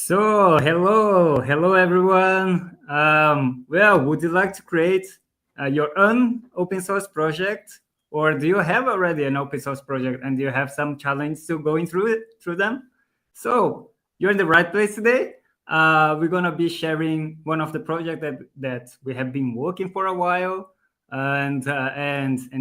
Hello everyone. Would you like to create your own open source project, or do you have already an open source project and you have some challenge to going through them? So you're in the right place today. We're gonna be sharing one of the projects that we have been working for a while, and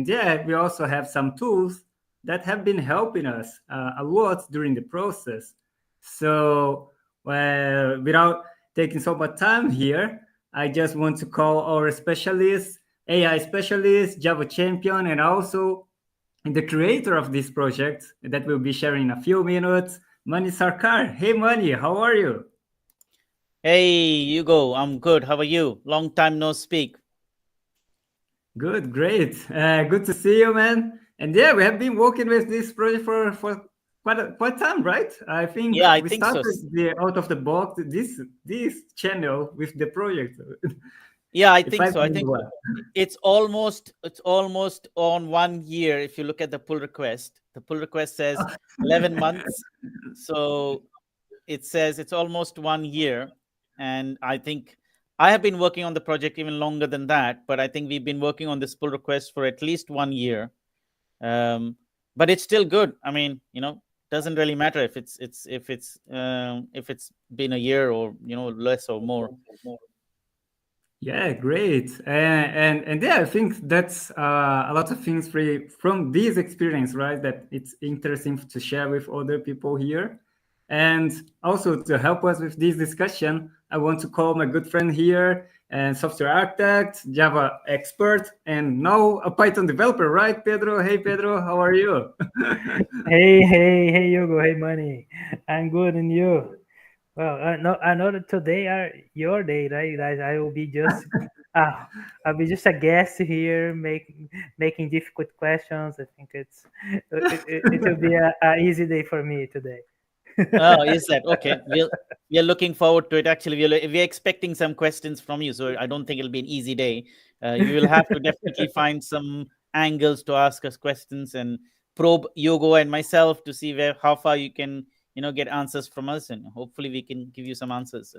yeah, we also have some tools that have been helping us a lot during the process. So well, without taking so much time here, I just want to call our specialist, AI specialist, Java champion, and also the creator of this project that we'll be sharing in a few minutes, Mani Sarkar. Hey, Mani, how are you? Hey, Hugo, I'm good. How are you? Long time no speak. Good, great. Good to see you, man. And yeah, we have been working with this project for quite time, right? I think Yeah, I we think so. started the out of the box this channel with the project. Yeah, I If think I so. I think remember well. it's almost on 1 year. If you look at the the pull request says 11 months. So it says it's almost 1 year. And I think I have been working on the project even longer than that, but I think we've been working on this pull request for at least 1 year. Um, but it's still good. I mean, doesn't really matter if it's been a year or less or more. Yeah, great. And yeah, I think that's a lot of things from this experience, right? That it's interesting to share with other people here. And also to help us with this discussion, I want to call my good friend here and software architect, Java expert, and now a Python developer, right, Pedro? Hey, Pedro, how are you? Hey, Hugo. Hey, Money. I'm good, and you? Well, I know that today are your day, right? Guys, uh, I'll be just a guest here, making difficult questions. I think it will be a easy day for me today. Oh, is that okay? We're looking forward to it. Actually, we're expecting some questions from you, so I don't think it'll be an easy day. You will have to definitely find some angles to ask us questions and probe Yogo and myself to see how far you can get answers from us, and hopefully we can give you some answers.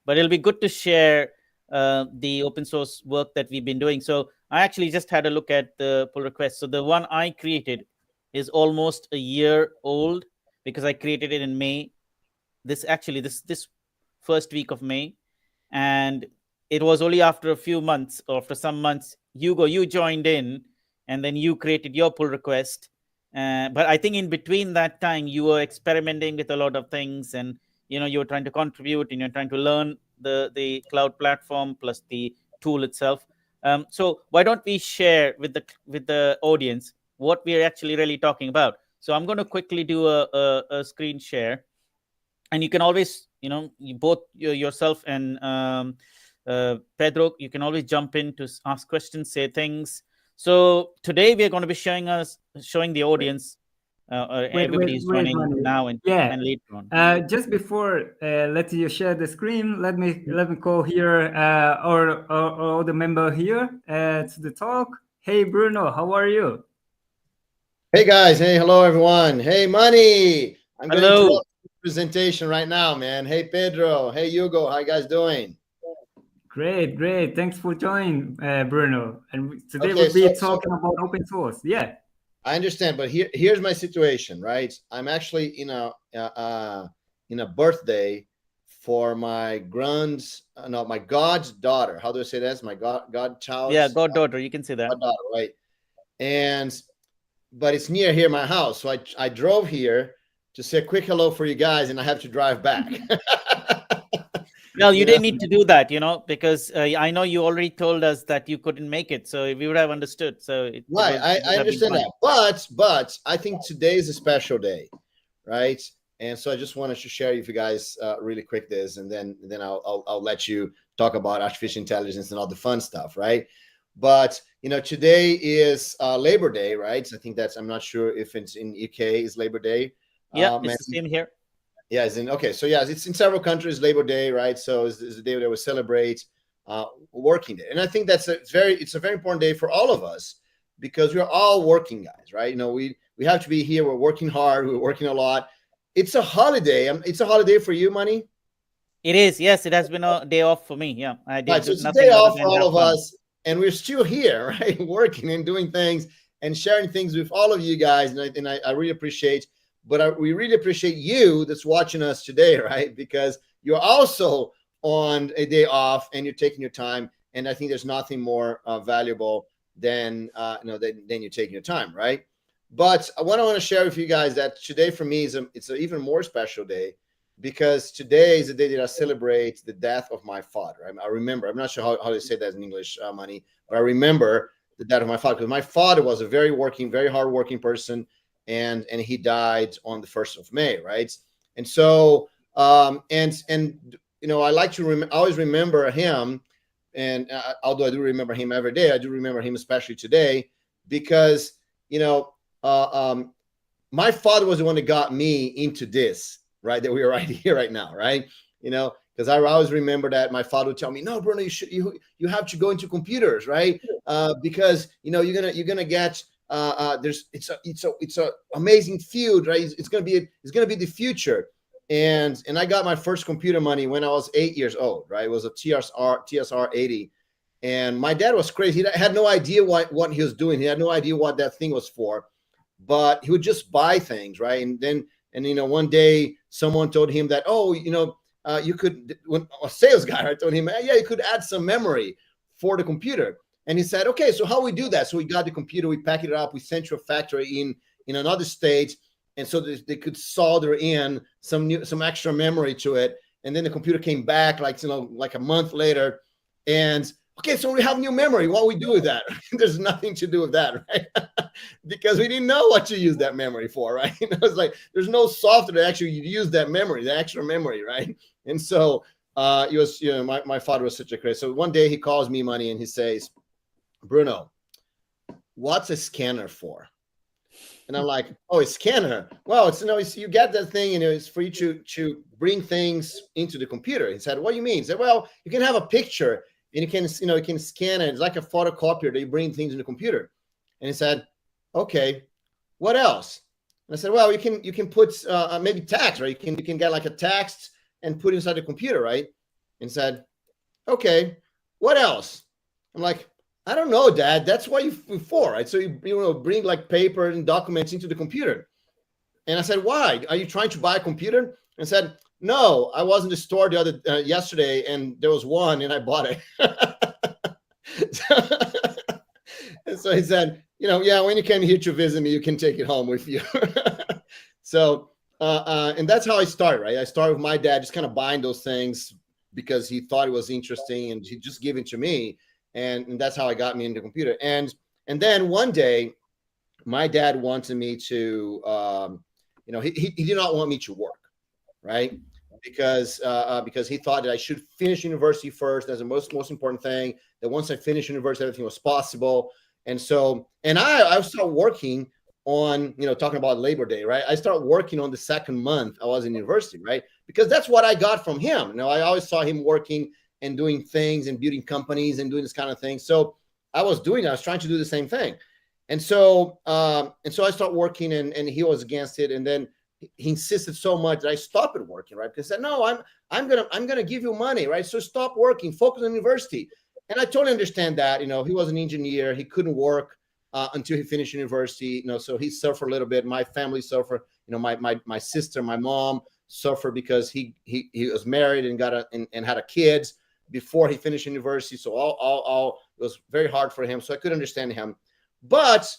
But it'll be good to share the open source work that we've been doing. So I actually just had a look at the pull request. So the one I created is almost a year old because I created it in May. This first week of May, and it was only after a few months, or after some months, you joined in, and then you created your pull request. But I think in between that time, you were experimenting with a lot of things, and you were trying to contribute, and you're trying to learn the cloud platform plus the tool itself. So why don't we share with the audience what we are actually really talking about? So I'm going to quickly do a screen share, and you can always, yourself and Pedro, you can always jump in to ask questions, say things. So today we are going to be showing the audience, everybody is Wait, joining Mani. now and Yeah, later on. just before letting you share the screen, let me call here or the member here to the talk. Hey, Bruno, how are you? Hey guys, hey, hello everyone. Hey Money, I'm going to Hello. interrupt the presentation right now, man. Hey Pedro, hey Hugo, how you guys doing? Great, great. Thanks for joining, Bruno. And today Okay, we'll be so talking about open source. Yeah. I understand, but here's my situation, right? I'm actually in a birthday for my my god's daughter. How do I say that? It's my godchild's Yeah, goddaughter, you can say that. goddaughter, right? But it's near here, my house, so I drove here to say a quick hello for you guys, and I have to drive back. Well, you You know? didn't need to do that, because I know you already told us that you couldn't make it, so we would have understood. So Right, I would have been understand fine. that, but I think today is a special day, right? And so I just wanted to share with you guys really quick this, and then I'll let you talk about artificial intelligence and all the fun stuff, right? But today is Labor Day, right? I think I'm not sure if it's in UK is Labor Day. Yeah, it's the same here. Yeah, so yeah, it's in several countries Labor Day, right? So it's a day that we celebrate working day, and I think it's a very important day for all of us because we're all working guys, right? We have to be here. We're working hard. We're working a lot. It's a holiday. It's a holiday for you, Money. It is. Yes, it has been a day off for me. Yeah, I Right. did So it's a day nothing other off for than all have of fun. us, and we're still here, right? Working and doing things and sharing things with all of you guys. And I really appreciate, but we really appreciate you that's watching us today, right? Because you're also on a day off and you're taking your time. And I think there's nothing more valuable than, than you taking your time, right? But what I want to share with you guys that today for me it's an even more special day because today is the day that I celebrate the death of my father. I remember, I'm not sure how they say that in English, Money, but I remember the death of my father because my father was a very hardworking person, and he died on the 1st of May, right? And so, I like to always remember him, and although I do remember him every day, I do remember him especially today because my father was the one that got me into this, right? That we are right here, right now, right? Because I always remember that my father would tell me, "No, Bruno, you have to go into computers, right? Because you're gonna get it's a amazing field, right? It's gonna be the future." And I got my first computer money when I was 8 years old, right? It was a TSR 80. And my dad was crazy. He had no idea what he was doing. He had no idea what that thing was for, but he would just buy things, right? One day someone told him that, you could, when a sales guy, I told him, yeah, you could add some memory for the computer. And he said, okay, so how we do that? So we got the computer, we packed it up, we sent to a factory in another state, and so they could solder in some extra memory to it. And then the computer came back like a month later, and okay, so we have new memory. What we do with that? There's nothing to do with that, right? Because we didn't know what to use that memory for, right? It's like there's no software that actually use that memory, the extra memory, right? And so it was, my father was such a crazy. So one day he calls me, Money, and he says, "Bruno, what's a scanner for?" And I'm like, "Oh, a scanner? Well, it's you get that thing, and it's for you to bring things into the computer." He said, "What do you mean?" He said, "Well, you can have a picture and you can scan it. It's like a photocopier that you bring things in the computer." And he said, "Okay, what else?" And I said, "Well, you can put maybe text, right? You can get like a text and put inside the computer, right?" And said, "Okay, what else?" I'm like, "I don't know, Dad. That's what you for, right? So you bring like paper and documents into the computer." And I said, "Why? Are you trying to buy a computer?" And said, "No, I was in the store yesterday, and there was one, and I bought it." And so he said, "Yeah, when you came here to visit me, you can take it home with you." So, and that's how I started, right? I started with my dad just kind of buying those things because he thought it was interesting, and he just gave it to me, and that's how I got me into computer. And then one day, my dad wanted me to, he did not want me to work, right? Because he thought that I should finish university first. That's the most important thing. That once I finished university, everything was possible. And so, and I started working on, talking about Labor Day, right? I started working on the second month I was in university, right? Because that's what I got from him. I always saw him working and doing things and building companies and doing this kind of thing. So I was trying to do the same thing. And so I started working, and he was against it. And then he insisted so much that I stopped working, right? Because I said, "No, I'm gonna give you money, right? So stop working, focus on university." And I totally understand that. He was an engineer, he couldn't work until he finished university. So he suffered a little bit. My family suffered. My sister, my mom suffered because he was married and and had a kids before he finished university. So all it was very hard for him. So I could understand him, but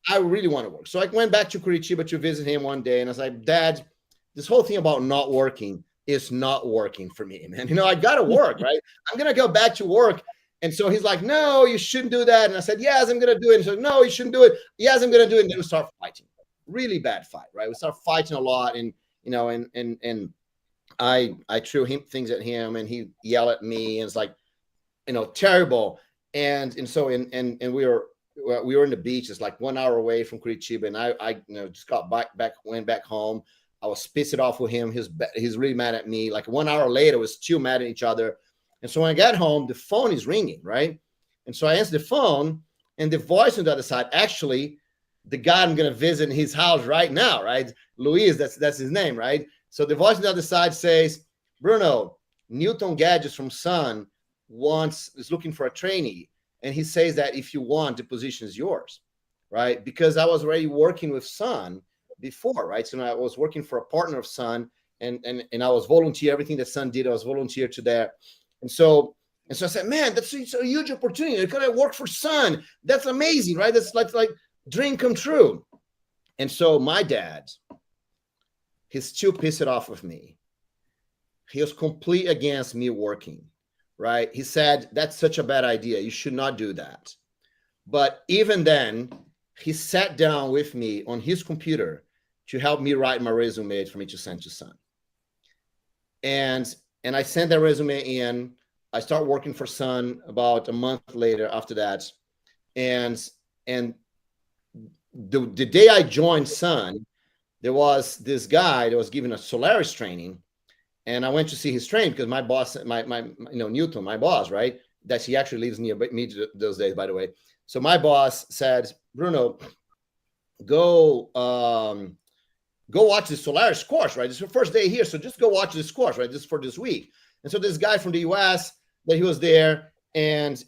I really want to work. So I went back to Curitiba to visit him one day, and I was like, "Dad, this whole thing about not working is not working for me, man. I got to work, right? I'm going to go back to work." And so he's like, "No, you shouldn't do that." And I said, "Yes, I'm going to do it." And he's like, "No, you shouldn't do it." "Yes, I'm going to do it." And then we start fighting, really bad fight, right? We start fighting a lot. And, and I threw things at him, and he yelled at me, and it's like, terrible. And so, and we were in the beach. It's like 1 hour away from Curitiba, and I just went back home. I was pissed off with him. He's really mad at me. Like 1 hour later, we're still mad at each other. And so when I got home, the phone is ringing, right? And so I answer the phone, and the voice on the other side, actually, the guy I'm going to visit in his house right now, right? Luis, that's his name, right? So the voice on the other side says, Bruno, Newton Gadgets from Sun is looking for a trainee, and he says that if you want, the position is yours, right? Because I was already working with Sun before, right? So I was working for a partner of Sun, and I was volunteer. Everything that Sun did, I was volunteer to that. And so I said, man, that's a huge opportunity. I gotta work for Sun. That's amazing, right? That's like dream come true. And so my dad, he's still pissed off with me. He was completely against me working, right? He said, that's such a bad idea. You should not do that. But even then, he sat down with me on his computer to help me write my resume for me to send to Sun. And I sent that resume in. I started working for Sun about a month later after that. And the day I joined Sun, there was this guy that was giving a Solaris training. And I went to see his training because my boss, Newton, my boss, right? That he actually lives near me those days, by the way. So my boss said, Bruno, go watch the Solaris course, right? This is your first day here. So just go watch this course, right? This is for this week. And so this guy from the US, that he was there, and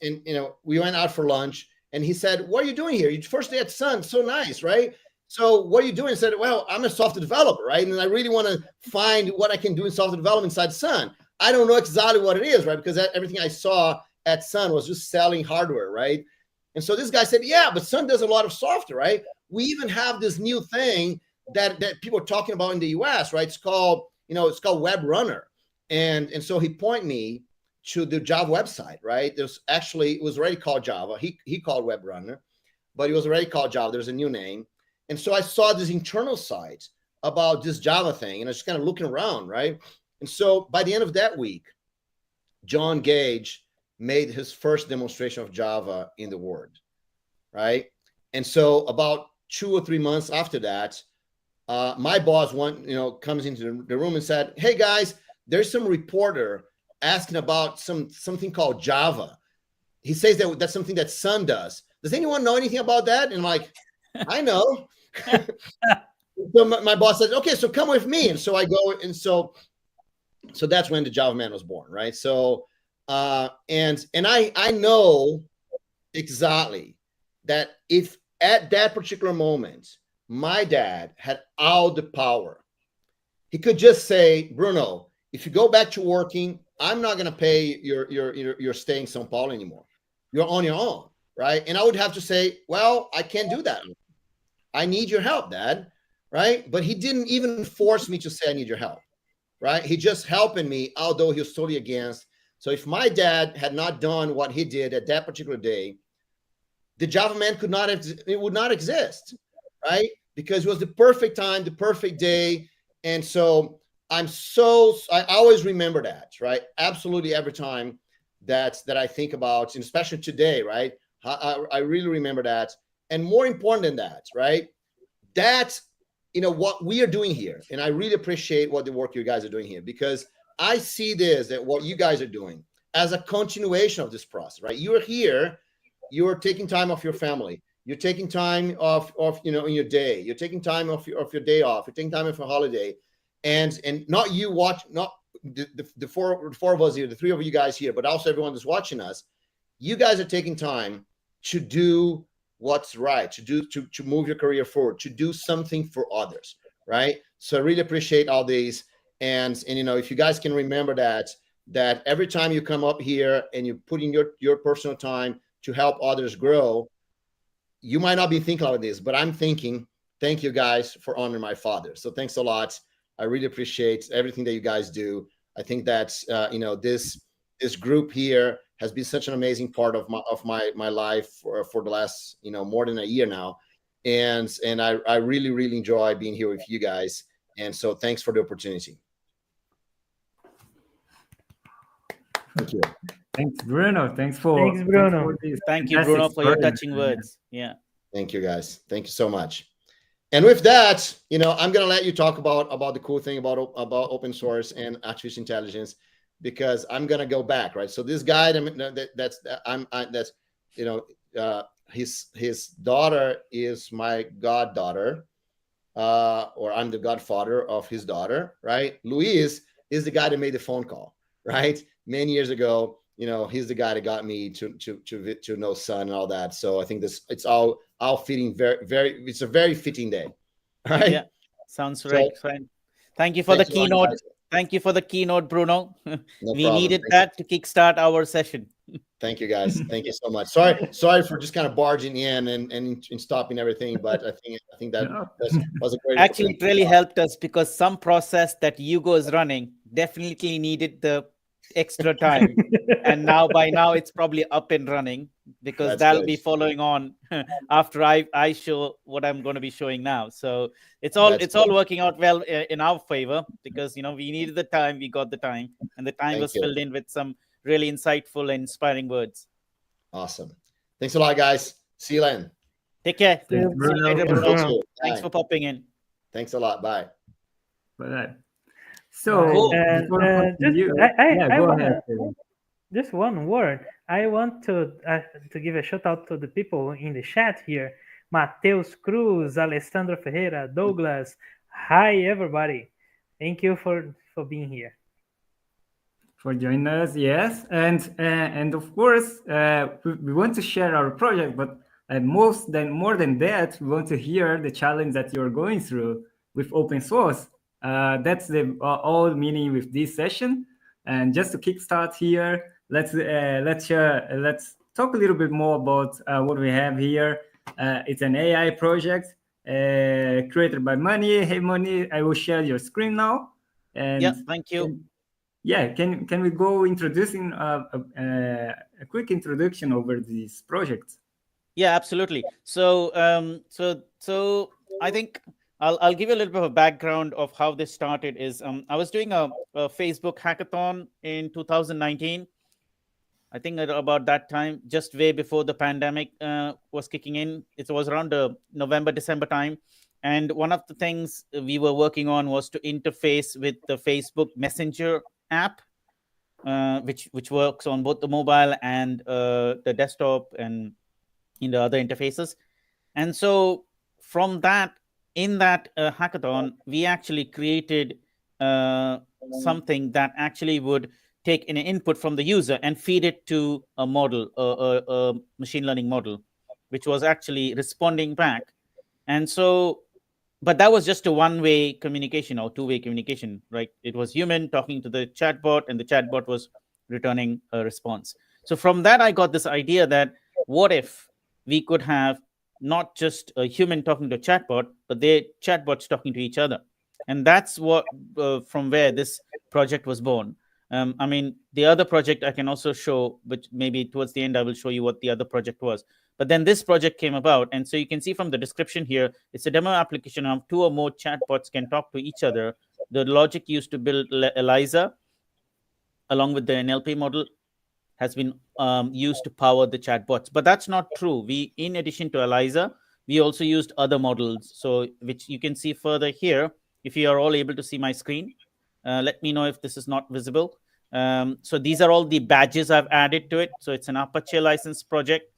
we went out for lunch, and he said, what are you doing here? Your first day at Sun, so nice, right? So what are you doing? I said, well, I'm a software developer, right? And I really want to find what I can do in software development inside Sun. I don't know exactly what it is, right? Because everything I saw at Sun was just selling hardware, right? And so this guy said, yeah, but Sun does a lot of software, right? We even have this new thing that people are talking about in the US, right? It's called Web Runner. And so he pointed me to the Java website, right? It was already called Java. He called Web Runner, but it was already called Java. There's a new name. And so I saw this internal site about this Java thing, and I was just kind of looking around, right? And so by the end of that week, John Gage made his first demonstration of Java in the world, right? And so about 2 or 3 months after that, my boss comes into the room and said, hey guys, there's some reporter asking about something called Java. He says that's something that Sun does. Does anyone know anything about that? And I'm like, I know. So my boss said, okay, so come with me. And so I go, and so that's when the Java Man was born, right? So and I know exactly that if at that particular moment my dad had all the power, he could just say, Bruno, if you go back to working, I'm not going to pay your stay in São Paulo anymore. You're on your own, right? And I would have to say, well, I can't do that. I need your help, Dad, right? But he didn't even force me to say I need your help, right? He just helping me, although he was totally against. So if my dad had not done what he did at that particular day, the Java Man would not exist, right? Because it was the perfect time, the perfect day. And so I always remember that, right? Absolutely every time that I think about, and especially today, right? I really remember that. And more important than that, right? That's, what we are doing here. And I really appreciate what the work you guys are doing here, because I see that what you guys are doing as a continuation of this process, right? You are here, you are taking time off your family. You're taking time off in your day. You're taking time off your day off. You're taking time off your holiday. And not you not the four of us here, the three of you guys here, but also everyone that's watching us. You guys are taking time to do what's right, to move your career forward, to do something for others, right? So I really appreciate all these. And if you guys can remember that every time you come up here and you put in your personal time to help others grow, you might not be thinking about this, but I'm thinking, thank you guys for honoring my father. So thanks a lot. I really appreciate everything that you guys do. I think that this group here has been such an amazing part of my life for the last more than a year now, and I really enjoy being here with you guys. And so thanks for the opportunity. Thank you. Thanks, Bruno. Thanks, Bruno. Thank you, Bruno, for your touching words. Yeah. Thank you, guys. Thank you so much. And with that, I'm going to let you talk about the cool thing about open source and artificial intelligence, because I'm going to go back, right? So this guy, his daughter is my goddaughter, or I'm the godfather of his daughter, right? Luis is the guy that made the phone call, right? Many years ago, he's the guy that got me to know Sun and all that. So I think it's all fitting it's a very fitting day. All right. Yeah, sounds right. Thank you for the keynote. Thank you for the keynote, Bruno. No we problem. needed that to kickstart our session. Thank you, guys. Thank you so much. Sorry for just kind of barging in and stopping everything, but I think that was a great. Actually, it really helped us because some process that Hugo is running definitely needed the extra time, and by now it's probably up and running, because that'll be following on after I show what I'm going to be showing now. So it's all working out well in our favor, because we needed the time, we got the time, and the time was filled in with some really insightful and inspiring words. Awesome. Thanks a lot, guys. See you then. Take care. See you later, Bruno. Thanks for popping in. Thanks a lot. Bye. Bye. So, cool. Just one word. I want to give a shout out to the people in the chat here. Mateus Cruz, Alessandro Ferreira, Douglas. Hi, everybody. Thank you for being here. For joining us, yes. And of course, we want to share our project, but more than that, we want to hear the challenge that you're going through with open source. That's the all meaning with this session. And just to kickstart here, let's talk a little bit more about what we have here. It's an AI project created by Money. Hey, Money, I will share your screen now. And yeah, thank you. Can we go introducing a quick introduction over this project? Yeah, absolutely. So I think I'll give you a little bit of a background of how this started. I was doing a Facebook hackathon in 2019. I think at about that time, just way before the pandemic was kicking in. It was around November, December time. And one of the things we were working on was to interface with the Facebook Messenger app, which works on both the mobile and the desktop and in the other interfaces. And so from that, in that hackathon, we actually created something that actually would take an input from the user and feed it to a model, a machine learning model, which was actually responding back. And so, but that was just a one-way communication or two-way communication, right? It was human talking to the chatbot, and the chatbot was returning a response. So from that, I got this idea that what if we could have not just a human talking to a chatbot, but their chatbots talking to each other. And that's what from where this project was born. I mean, the other project I can also show, but maybe towards the end, I will show you what the other project was. But then this project came about. And so you can see from the description here, it's a demo application of 2 or more chatbots can talk to each other. The logic used to build ELIZA, along with the NLP model, has been used to power the chatbots. But that's not true. We, in addition to ELIZA, we also used other models. So which you can see further here, if you are all able to see my screen. Let me know if this is not visible. So these are all the badges I've added to it. So it's an Apache license project.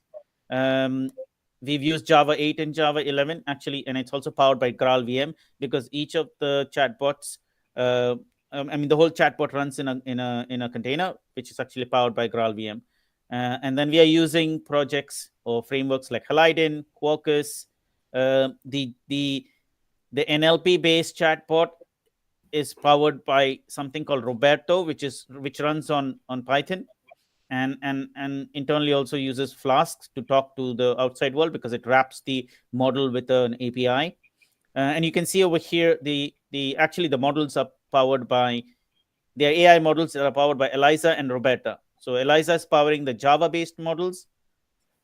We've used Java 8 and Java 11, actually, and it's also powered by Graal VM, because each of the chatbots, I mean, the whole chatbot runs in a container, which is actually powered by Graal VM. And then we are using projects or frameworks like Halidin, Quarkus. The NLP-based chatbot is powered by something called Roberto, which runs on Python, and internally also uses Flask to talk to the outside world, because it wraps the model with an API. And you can see over here, actually the models are powered by the AI models that are powered by ELIZA and Roberta. So ELIZA is powering the Java-based models,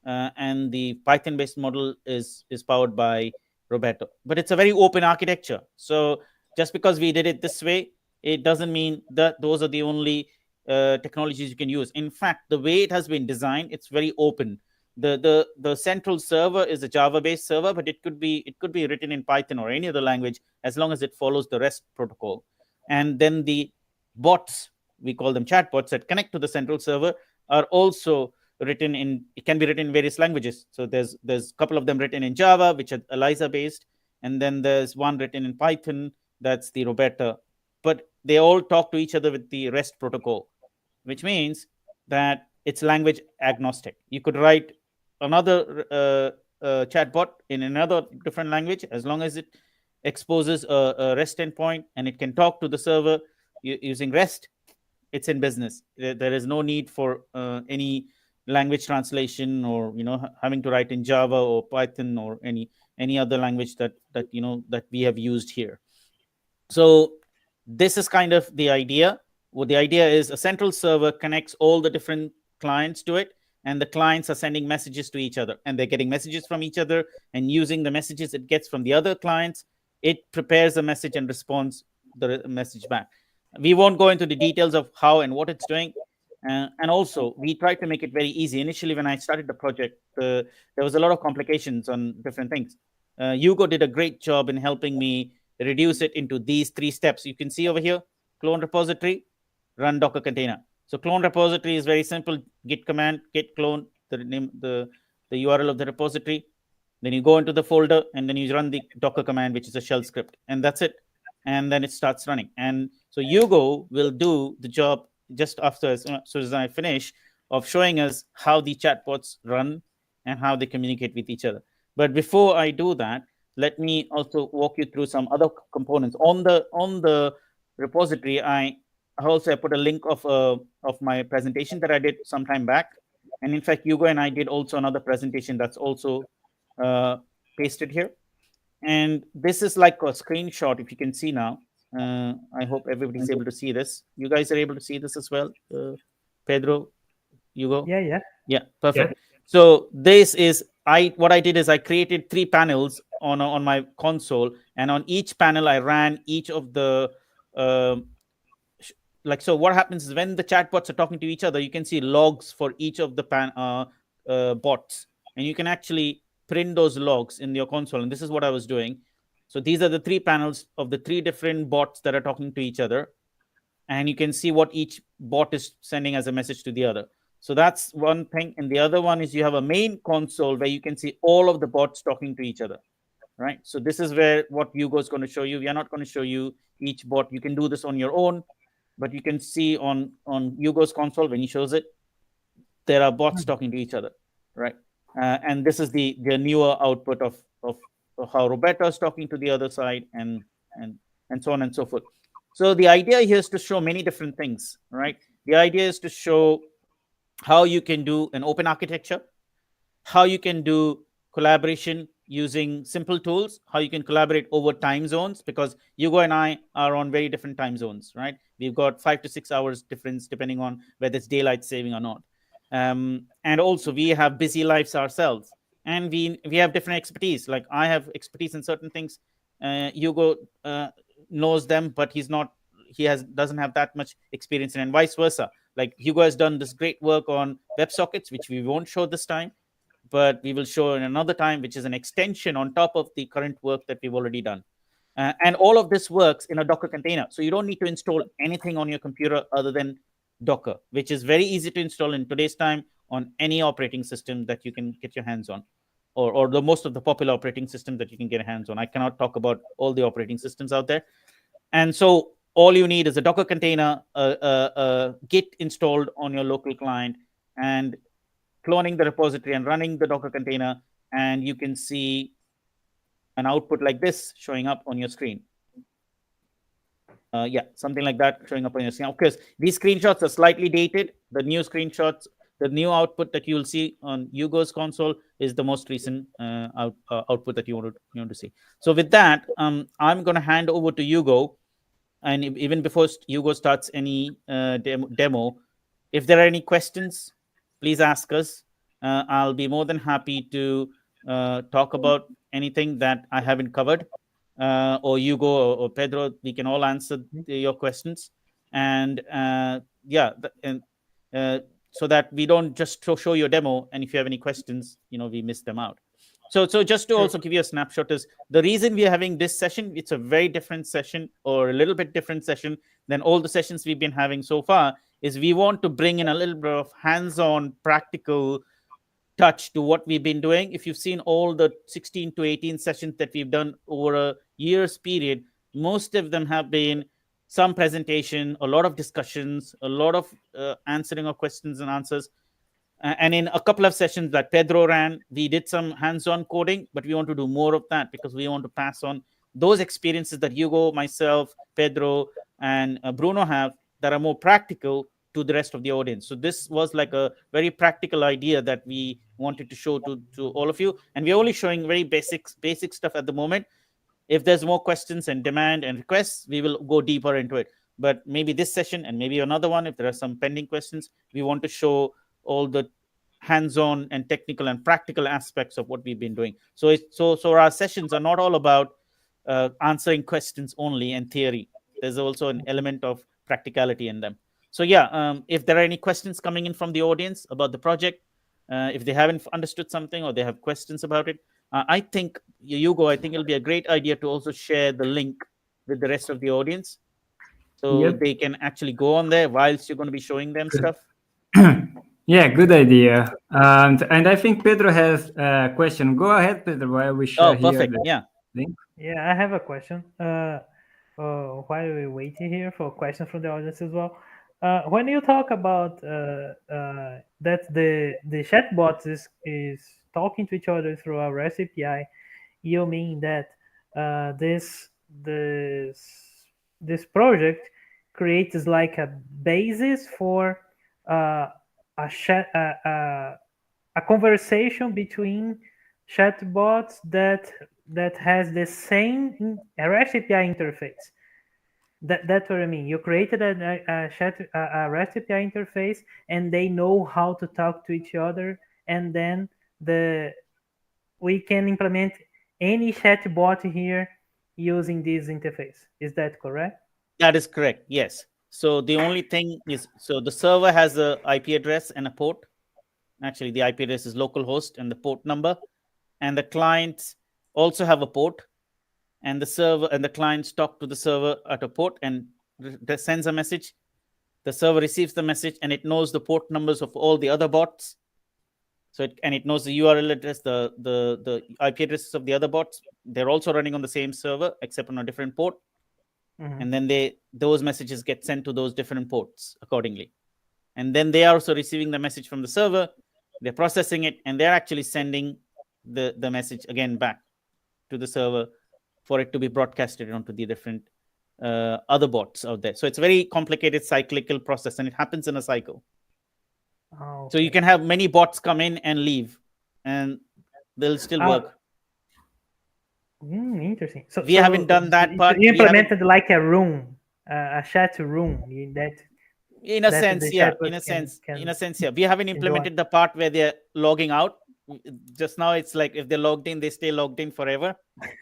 and the Python-based model is powered by Roberto. But it's a very open architecture. So just because we did it this way, it doesn't mean that those are the only technologies you can use. In fact, the way it has been designed, it's very open. The central server is a Java-based server, but it could be written in Python or any other language, as long as it follows the REST protocol. And then the bots, we call them chatbots, that connect to the central server, are also written in, it can be written in various languages. So there's a couple of them written in Java, which are ELIZA based, and then there's one written in Python, that's the Roberta. But they all talk to each other with the REST protocol, which means that it's language agnostic. You could write another chatbot in another different language as long as it exposes a REST endpoint and it can talk to the server using REST. It's in business. There is no need for any language translation, or having to write in Java or Python or any other language that we have used here. So this is kind of the idea. What the idea is, a central server connects all the different clients to it, and the clients are sending messages to each other, and they're getting messages from each other, and using the messages it gets from the other clients, it prepares a message and responds the message back. We won't go into the details of how and what it's doing. And also, we tried to make it very easy. Initially, when I started the project, there was a lot of complications on different things. Hugo did a great job in helping me reduce it into these 3 steps. You can see over here: clone repository, run Docker container. So clone repository is very simple. Git command, git clone the name, the URL of the repository. Then you go into the folder and then you run the Docker command, which is a shell script, and that's it. And then it starts running. And so Hugo will do the job just after, as soon as I finish, of showing us how the chatbots run and how they communicate with each other. But before I do that, let me also walk you through some other components on the repository. I also put a link of my presentation that I did some time back, and in fact, Hugo and I did also another presentation that's also pasted here. And this is like a screenshot, if you can see now. I hope everybody's able to see this. You guys are able to see this as well, Pedro, Hugo? Yeah. Perfect. Yeah. So this is what I did is I created 3 panels on my console, and on each panel I ran each of the so what happens is, when the chatbots are talking to each other, you can see logs for each of the bots, and you can actually print those logs in your console. And this is what I was doing. So these are the 3 panels of the 3 different bots that are talking to each other, and you can see what each bot is sending as a message to the other. So that's one thing. And the other one is, you have a main console where you can see all of the bots talking to each other, right? So this is where what Hugo is going to show you. We are not going to show you each bot. You can do this on your own, but you can see on Hugo's console, when he shows it, there are bots talking to each other, right? And this is the newer output of how Roberta is talking to the other side, and so on and so forth. So the idea here is to show many different things, right? The idea is to show how you can do an open architecture, how you can do collaboration using simple tools, how you can collaborate over time zones, because Hugo and I are on very different time zones, right? We've got 5 to 6 hours difference depending on whether it's daylight saving or not. And also, we have busy lives ourselves, and we have different expertise. Like, I have expertise in certain things. Hugo knows them, but doesn't have that much experience in, and vice versa. Like, Hugo has done this great work on WebSockets, which we won't show this time, but we will show in another time, which is an extension on top of the current work that we've already done. And all of this works in a Docker container. So you don't need to install anything on your computer other than Docker, which is very easy to install in today's time on any operating system that you can get your hands on, or the most of the popular operating systems that you can get your hands on. I cannot talk about all the operating systems out there. And so all you need is a Docker container, a Git installed on your local client, and cloning the repository and running the Docker container, and you can see an output like this showing up on your screen. Something like that showing up on your screen. Of course, these screenshots are slightly dated. The new screenshots, the new output that you'll see on Hugo's console is the most recent output that you want to see. So with that, I'm going to hand over to Hugo. And even before Hugo starts any demo, if there are any questions, please ask us. I'll be more than happy to talk about anything that I haven't covered. Or Hugo or Pedro, we can all answer your questions. And so that we don't just show your demo, and if you have any questions, we miss them out. So just to also give you a snapshot, is the reason we are having this session. It's a very different session, or a little bit different session than all the sessions we've been having so far, is we want to bring in a little bit of hands-on practical touch to what we've been doing. If you've seen all the 16 to 18 sessions that we've done over a year's period, most of them have been some presentation, a lot of discussions, a lot of answering of questions and answers. And in a couple of sessions that Pedro ran, we did some hands-on coding, but we want to do more of that because we want to pass on those experiences that Hugo, myself, Pedro, and Bruno have that are more practical to the rest of the audience. So this was like a very practical idea that we wanted to show to all of you. And we're only showing very basic stuff at the moment. If there's more questions and demand and requests, we will go deeper into it. But maybe this session and maybe another one, if there are some pending questions, we want to show all the hands-on and technical and practical aspects of what we've been doing. So our sessions are not all about answering questions only and theory. There's also an element of practicality in them. So yeah, if there are any questions coming in from the audience about the project, if they haven't understood something or they have questions about it, I think, Hugo, I think it'll be a great idea to also share the link with the rest of the audience, so they can actually go on there whilst you're going to be showing them stuff. Yeah, good idea. And I think Pedro has a question. Go ahead, Pedro, while we share perfect. here the link. Yeah, I have a question. While we're waiting here for questions from the audience as well, when you talk about that the chatbot is talking to each other through a REST API, you mean that this project creates like a basis for a conversation between chatbots that has the same REST API interface. That's what I mean. You created a REST API interface, and they know how to talk to each other, and then we can implement any chatbot here using this interface. Is that correct? That is correct. Yes. So the only thing is, so the server has a IP address and a port. Actually, the IP address is localhost and the port number, and the clients also have a port, and the server and the clients talk to the server at a port and sends a message. The server receives the message, and it knows the port numbers of all the other bots. So it knows the URL address, the IP addresses of the other bots. They're also running on the same server except on a different port. Mm-hmm. And then those messages get sent to those different ports accordingly. And then they are also receiving the message from the server. They're processing it, and they're actually sending the message again back to the server for it to be broadcasted onto the different other bots out there. So it's a very complicated cyclical process, and it happens in a cycle. Oh, okay. So you can have many bots come in and leave, and they'll still work. Interesting. So we haven't done that part. You implemented like a room, a chat room. In a sense, yeah. In a sense, yeah. We haven't implemented the part where they're logging out. Just now, it's like if they're logged in, they stay logged in forever.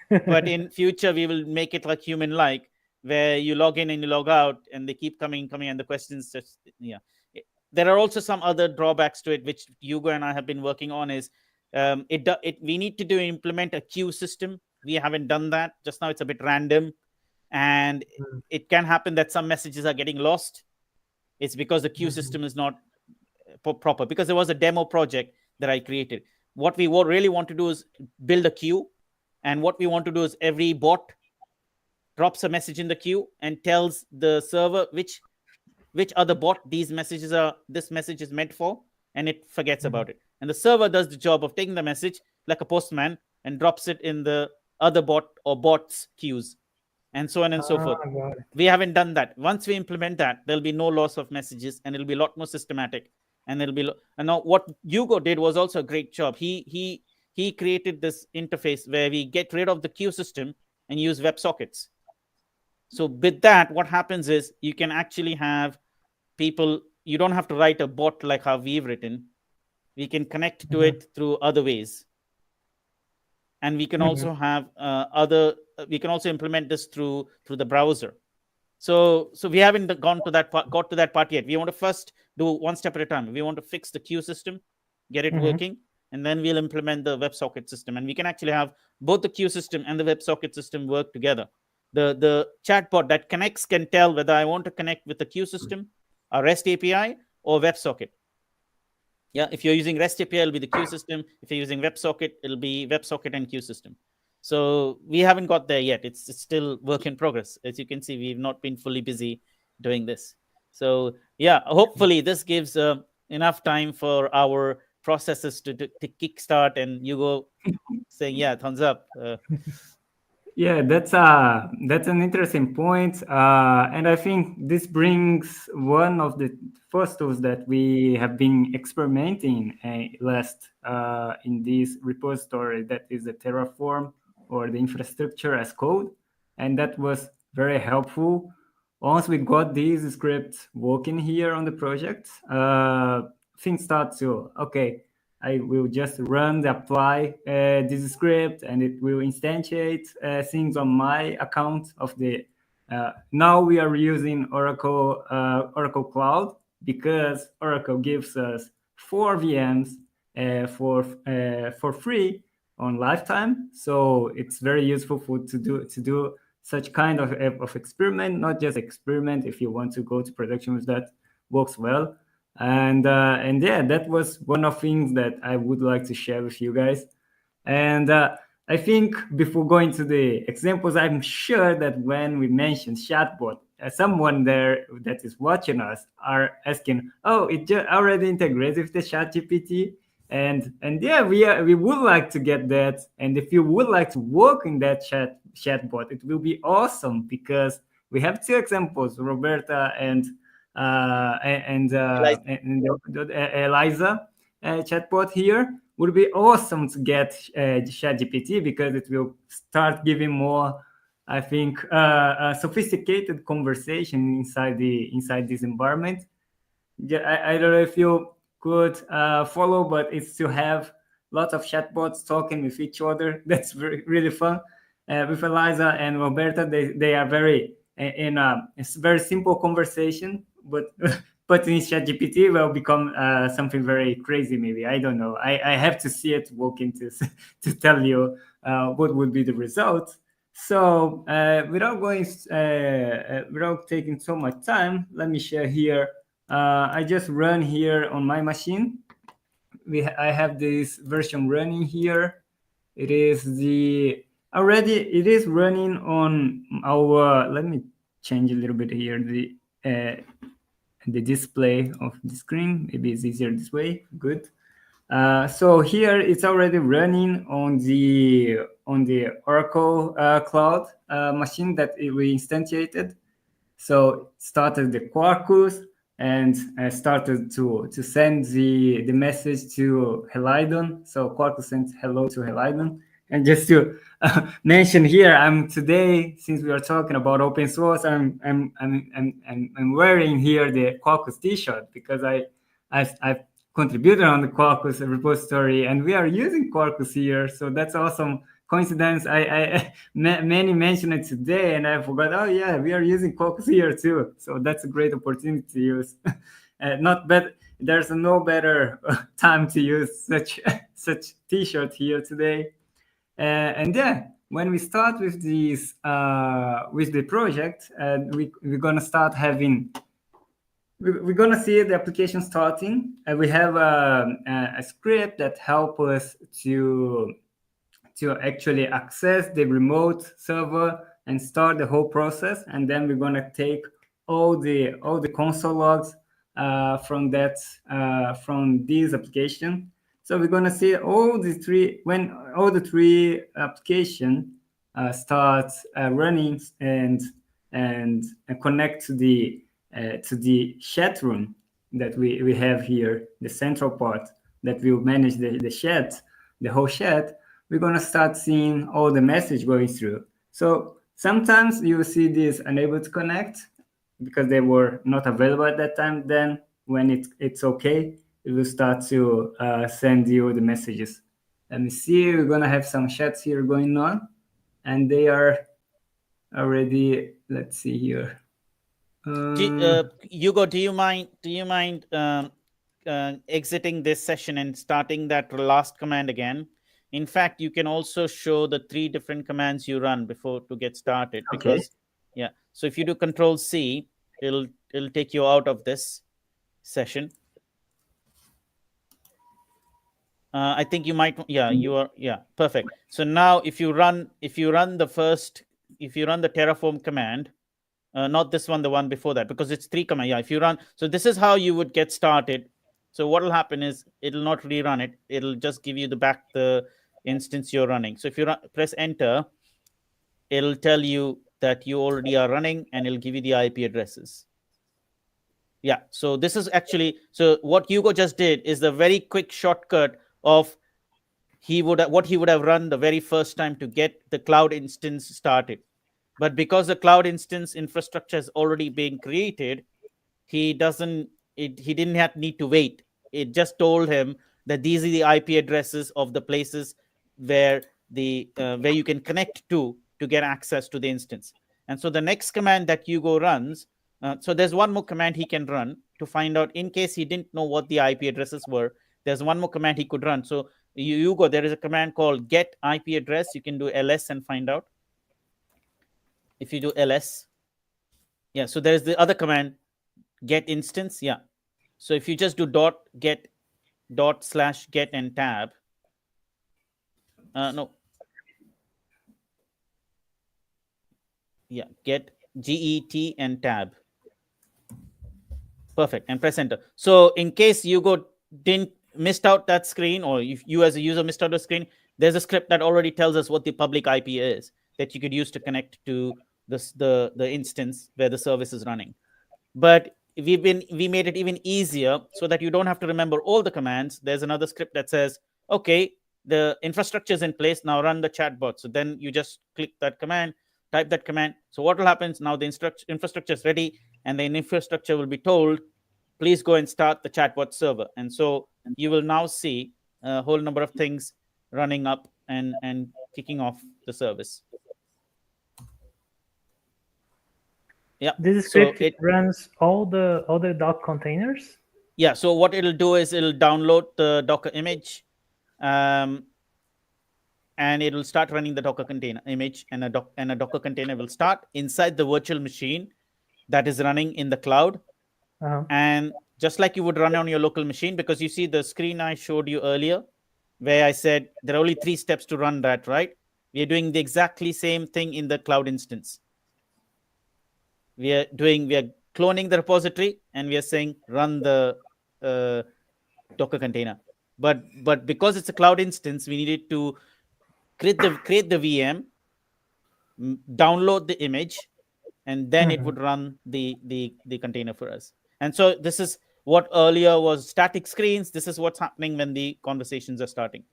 But in future, we will make it like human-like, where you log in and you log out, and they keep coming, and the questions just, yeah. There are also some other drawbacks to it, which Hugo and I have been working on. Is we need to implement a queue system. We haven't done that. Just now, it's a bit random, and it can happen that some messages are getting lost. It's because the queue system is not proper. Because there was a demo project that I created. What we really want to do is build a queue, and what we want to do is every bot drops a message in the queue and tells the server which other bot this message is meant for, and it forgets about it. And the server does the job of taking the message like a postman and drops it in the other bot or bots queues, and so on and so forth. We haven't done that. Once we implement that, there'll be no loss of messages, and it'll be a lot more systematic. And it'll be and now what Hugo did was also a great job. He created this interface where we get rid of the queue system and use WebSockets. So with that, what happens is you can actually have people. You don't have to write a bot like how we've written. We can connect to it through other ways, and we can also have we can also implement this through the browser. So we haven't got to that part yet. We want to first do one step at a time. We want to fix the queue system, get it working, and then we'll implement the WebSocket system. And we can actually have both the queue system and the WebSocket system work together. The chatbot that connects can tell whether I want to connect with the queue system, a REST API, or WebSocket. Yeah, if you're using REST API, it'll be the queue system. If you're using WebSocket, it'll be WebSocket and queue system. So we haven't got there yet. It's still work in progress. As you can see, we've not been fully busy doing this. So yeah, hopefully this gives enough time for our processes to kickstart, and you go saying, yeah, thumbs up. Yeah, that's an interesting point, and I think this brings one of the first tools that we have been experimenting last in this repository, that is the Terraform, or the infrastructure as code, and that was very helpful. Once we got these scripts working here on the project, things start to okay. I will just run the apply this script, and it will instantiate things on my account of the. Now we are using Oracle Cloud, because Oracle gives us 4 VMs for free on lifetime. So it's very useful to do such kind of experiment, not just experiment. If you want to go to production with that, works well. And yeah, that was one of things that I would like to share with you guys. And I think before going to the examples, I'm sure that when we mention chatbot, someone there that is watching us are asking, "Oh, it just already integrates with the ChatGPT." And yeah, we would like to get that. And if you would like to work in that chatbot, it will be awesome, because we have 2 examples, Roberta and Eliza chatbot here. Would be awesome to get ChatGPT, because it will start giving more, I think, sophisticated conversation inside this environment. Yeah, I don't know if you could follow, but it's to have lots of chatbots talking with each other. That's really fun. With Eliza and Roberta, they are very it's very simple conversation, but but in ChatGPT will become something very crazy. Maybe, I don't know. I have to see it working to tell you what would be the result. So without taking so much time, let me share here. I just run here on my machine. I have this version running here. It is running on our. Let me change a little bit here the display of the screen. Maybe it's easier this way. Good. So here it's already running on the Oracle Cloud machine that we instantiated. So started the Quarkus, and started to send the message to Helidon. So Quarkus sent hello to Helidon. And just to mention here, I'm today, since we are talking about open source, I'm wearing here the Quarkus T-shirt, because I've contributed on the Quarkus repository, and we are using Quarkus here. So that's awesome coincidence. Many mentioned it today, and I forgot. Oh yeah, we are using Quarkus here too. So that's a great opportunity to use. Not bad. There's no better time to use such T-shirt here today. And yeah, when we start with this with the project, we're gonna start having. We're gonna see the application starting, and we have a script that help us to actually access the remote server and start the whole process. And then we're gonna take all the console logs from this application. So we're gonna see all the three application starts running and connect to the chat room that we have here, the central part that will manage the chat, the whole chat. We're going to start seeing all the message going through. So sometimes you will see this unable to connect because they were not available at that time. Then when it's okay, it will start to send you the messages. Let me see. We're going to have some chats here going on, and they are already, let's see here. Hugo, do you mind exiting this session and starting that last command again? In fact, you can also show the 3 different commands you run before to get started. Because okay. Yeah, so if you do Control C, it'll take you out of this session. I think you might. Yeah, you are. Yeah, perfect. So now, if you run the first, if you run the Terraform command, not this one, the one before that, because it's 3 command. Yeah, if you run, so this is how you would get started. So what will happen is it'll not rerun it. It'll just give you the instance you're running. So if you press enter, it'll tell you that you already are running, and it'll give you the IP addresses. Yeah, so this is actually, so what Hugo just did is the very quick shortcut of what he would have run the very first time to get the cloud instance started. But because the cloud instance infrastructure is already being created, he didn't need to wait. It just told him that these are the IP addresses of the places where where you can connect to get access to the instance. And so the next command that Hugo runs, so there's one more command he can run to find out, in case he didn't know what the IP addresses were. There's one more command he could run. So Hugo, there is a command called get IP address. You can do ls and find out. If you do ls, yeah, so there's the other command, get instance. Yeah, so if you just do /get and tab, no, yeah, get get and tab, perfect, and press enter. So in case you didn't missed out that screen, or if you as a user missed out the screen, there's a script that already tells us what the public IP is that you could use to connect to the instance where the service is running. But we made it even easier so that you don't have to remember all the commands. There's another script that says, okay, the infrastructure is in place, now run the chatbot. So then you just click that command, type that command. So what will happen is now the infrastructure is ready, and the infrastructure will be told, please go and start the chatbot server. And so you will now see a whole number of things running up and kicking off the service. Yeah. This script runs all the Docker containers. Yeah. So what it'll do is it'll download the Docker image, and it'll start running the Docker container image, and a Docker container will start inside the virtual machine that is running in the cloud. And just like you would run on your local machine, because you see the screen I showed you earlier, where I said there are only 3 steps to run that, right? We are doing the exactly same thing in the cloud instance. We are cloning the repository, and we are saying run the Docker container. But because it's a cloud instance, we needed to create the VM, download the image, and then it would run the container for us. And so this is what earlier was static screens. This is what's happening when the conversations are starting.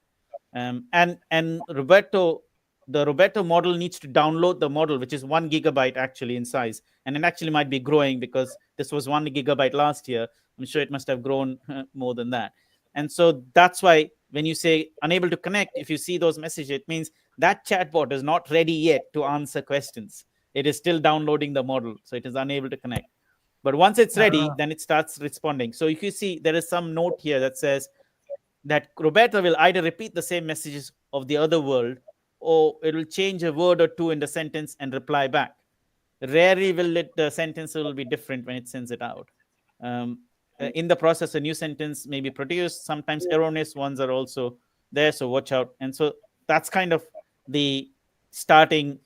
And Roberto, the Roberto model needs to download the model, which is 1 gigabyte actually in size. And it actually might be growing, because this was 1 gigabyte last year. I'm sure it must have grown more than that. And so that's why when you say unable to connect, if you see those messages, it means that chatbot is not ready yet to answer questions. It is still downloading the model, so it is unable to connect. But once it's ready, then it starts responding. So if you see, there is some note here that says that Roberto will either repeat the same messages of the other world, or it will change a word or two in the sentence and reply back. Rarely will the sentence will be different when it sends it out. In the process, a new sentence may be produced. Sometimes erroneous ones are also there, so watch out. And so that's kind of the starting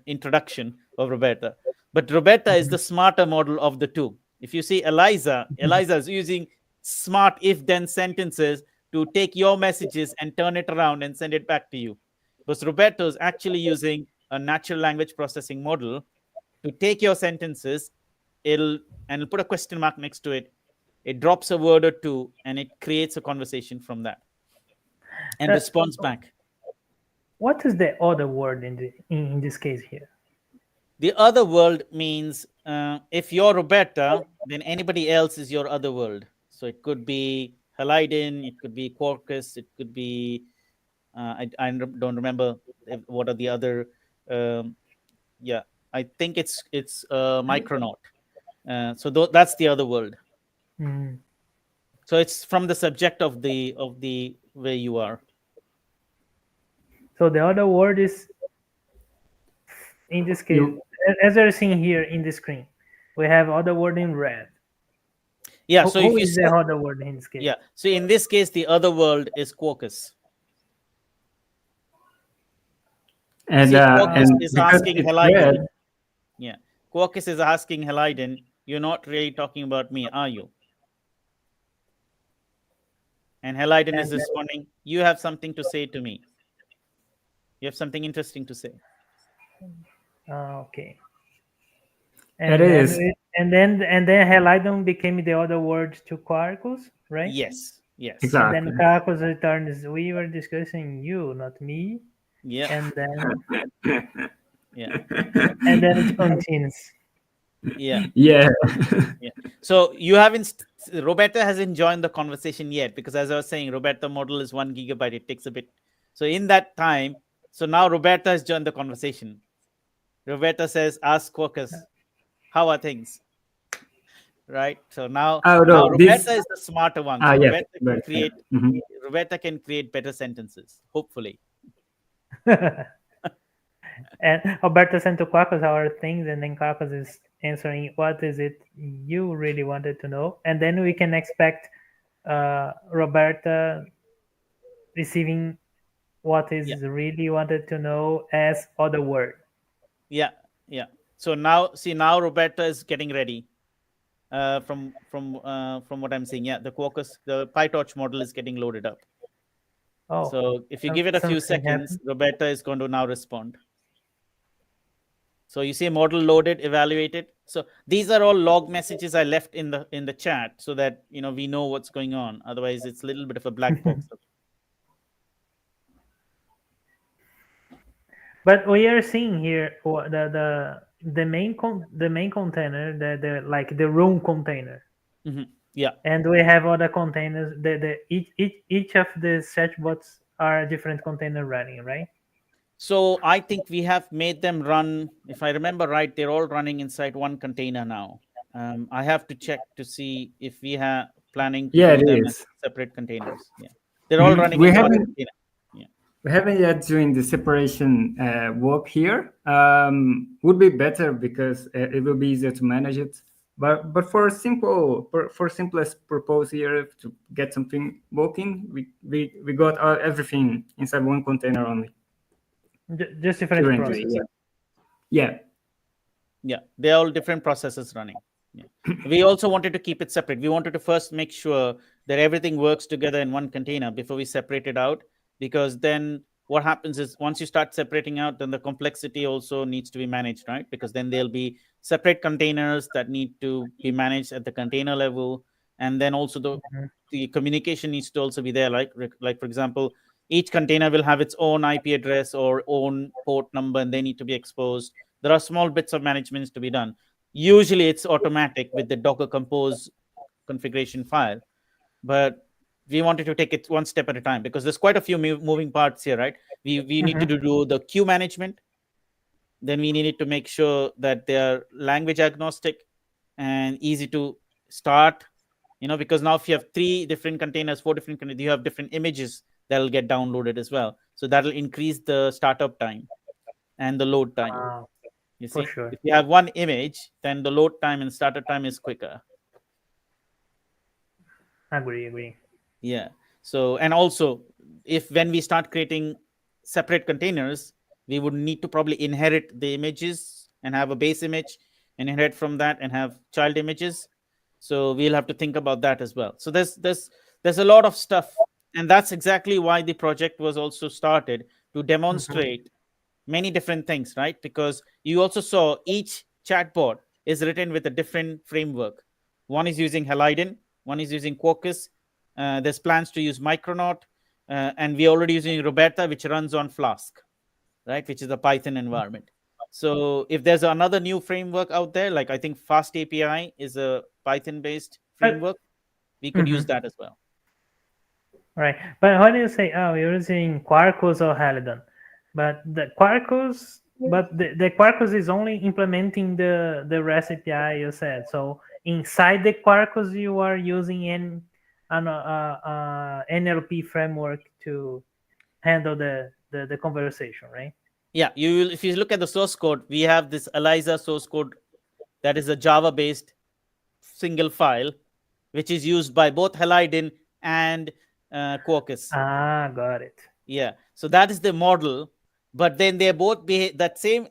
introduction of Roberta. But Roberta is the smarter model of the two. If you see Eliza is using smart if-then sentences to take your messages and turn it around and send it back to you. Because Roberto is actually using a natural language processing model to take your sentences, it'll put a question mark next to it. It drops a word or two, and it creates a conversation from that and responds back. What is the other word in this case here? The other world means if you're Roberta, then anybody else is your other world. So it could be Halidin, it could be Quarkus, it could be I don't remember what are the other. Yeah, I think it's Micronaut. So that's the other world. So it's from the subject of the where you are. So the other word is, in this case, as you're seeing here in the screen, we have other word in red. Yeah. So if Who you is the other word in this case? yeah, so in this case, the other world is Quarkus. And See, Quarkus and is because asking it's Heliden. red, Yeah, Quarkus is asking Heliden, "You're not really talking about me, are you?" And Heliden is And responding, "You have something to say to me. You have something interesting to say." okay. it And then is. Helidon became the other word to Quarkus, right? Yes. Yes. And then Exactly. Quarkus returns. We were discussing you, not me. Yeah. And then Yeah. it continues. Yeah. Yeah. Yeah. So you haven't. Roberta hasn't joined the conversation yet because, as I was saying, Roberta model is 1 GB. It takes a bit. So in that time, so now Roberta has joined the conversation. Roberta says, "Ask Quarkus, how are things?" Right. So now Oh no, Roberta this. is the smarter one. Ah So yes, Roberta can very fair. create. Mhm. Roberta can create better sentences. Hopefully. And Alberto sent to Quarkus our things, and then Quarkus is answering, "What is it you really wanted to know?" And then we can expect Roberta receiving what is Yeah. really wanted to know as other word. Yeah. Yeah. So now, see, now Roberta is getting ready. From what I'm seeing, yeah, the Quarkus, the PyTorch model is getting loaded up. Oh, So if you give it a few something seconds, happened. Roberta is going to now respond. So you see model loaded, evaluated. So these are all log messages I left in the chat so that we know what's going on. Otherwise, it's a little bit of a black box. But we are seeing here the main container, the like the room container, Yeah. and we have other containers. Each of the searchbots are a different container running, right? So I think we have made them run. If I remember right, they're all running inside one container now. I have to check to see if we have planning to Yeah, do it them as is. separate containers. Yeah, they're all running We in one haven't container. Yeah. we haven't yet doing the separation work here. Would be better because it will be easier to manage it. But for simplest purpose here to get something working, we got everything inside one container only. Just different Currently, process. yeah. Yeah, they're all different processes running. Yeah. We also wanted to keep it separate. We wanted to first make sure that everything works together in one container before we separate it out, because then what happens is once you start separating out, then the complexity also needs to be managed, right? Because then there'll be separate containers that need to be managed at the container level, and then also the communication needs to also be there. Like for example, each container will have its own IP address or own port number, and they need to be exposed. There are small bits of management to be done. Usually it's automatic with the Docker Compose configuration file, but we wanted to take it one step at a time because there's quite a few moving parts here, right? We need to do the queue management. Then we needed to make sure that they are language agnostic and easy to start, because now if you have 3 different containers, 4 different containers, you have different images that'll get downloaded as well. So that'll increase the startup time and the load time. You For see, sure. if you have one image, then the load time and startup time is quicker. Agree. Yeah. So, and also, when we start creating separate containers, we would need to probably inherit the images and have a base image and inherit from that and have child images. So we'll have to think about that as well. So there's a lot of stuff, and that's exactly why the project was also started, to demonstrate many different things, right? Because you also saw each chatbot is written with a different framework. One is using Heliden, one is using Quarkus. There's plans to use Micronaut, and we're already using Roberta, which runs on Flask, right? Which is a Python environment. So if there's another new framework out there, like I think Fast API is a Python-based framework, we could use that as well. Right. But how do you say, oh, you're using Quarkus or Helidon? But the Quarkus, the Quarkus is only implementing the REST API you said. So inside the Quarkus, you are using an NLP framework to handle the conversation, right? Yeah, if you look at the source code, we have this ELIZA source code that is a Java-based single file, which is used by both Halidin and Quarkus. Got it. Yeah, so that is the model, but then they're both that same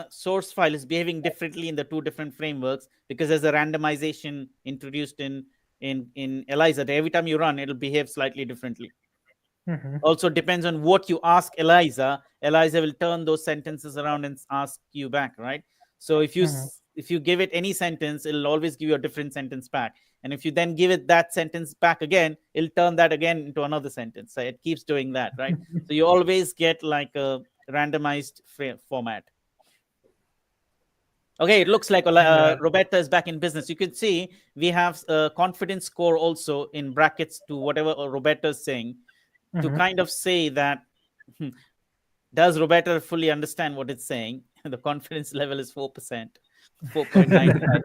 source file is behaving differently in the two different frameworks because there's a randomization introduced in ELIZA. Every time you run, it'll behave slightly differently. Also depends on what you ask ELIZA. ELIZA will turn those sentences around and ask you back, right? So if you give it any sentence, it'll always give you a different sentence back. And if you then give it that sentence back again, it'll turn that again into another sentence. So it keeps doing that, right? So you always get like a randomized format. Okay, it looks like Roberta is back in business. You can see we have a confidence score also in brackets to whatever Roberta is saying to kind of say that does Roberta fully understand what it's saying? The confidence level is 4%, 4.95%.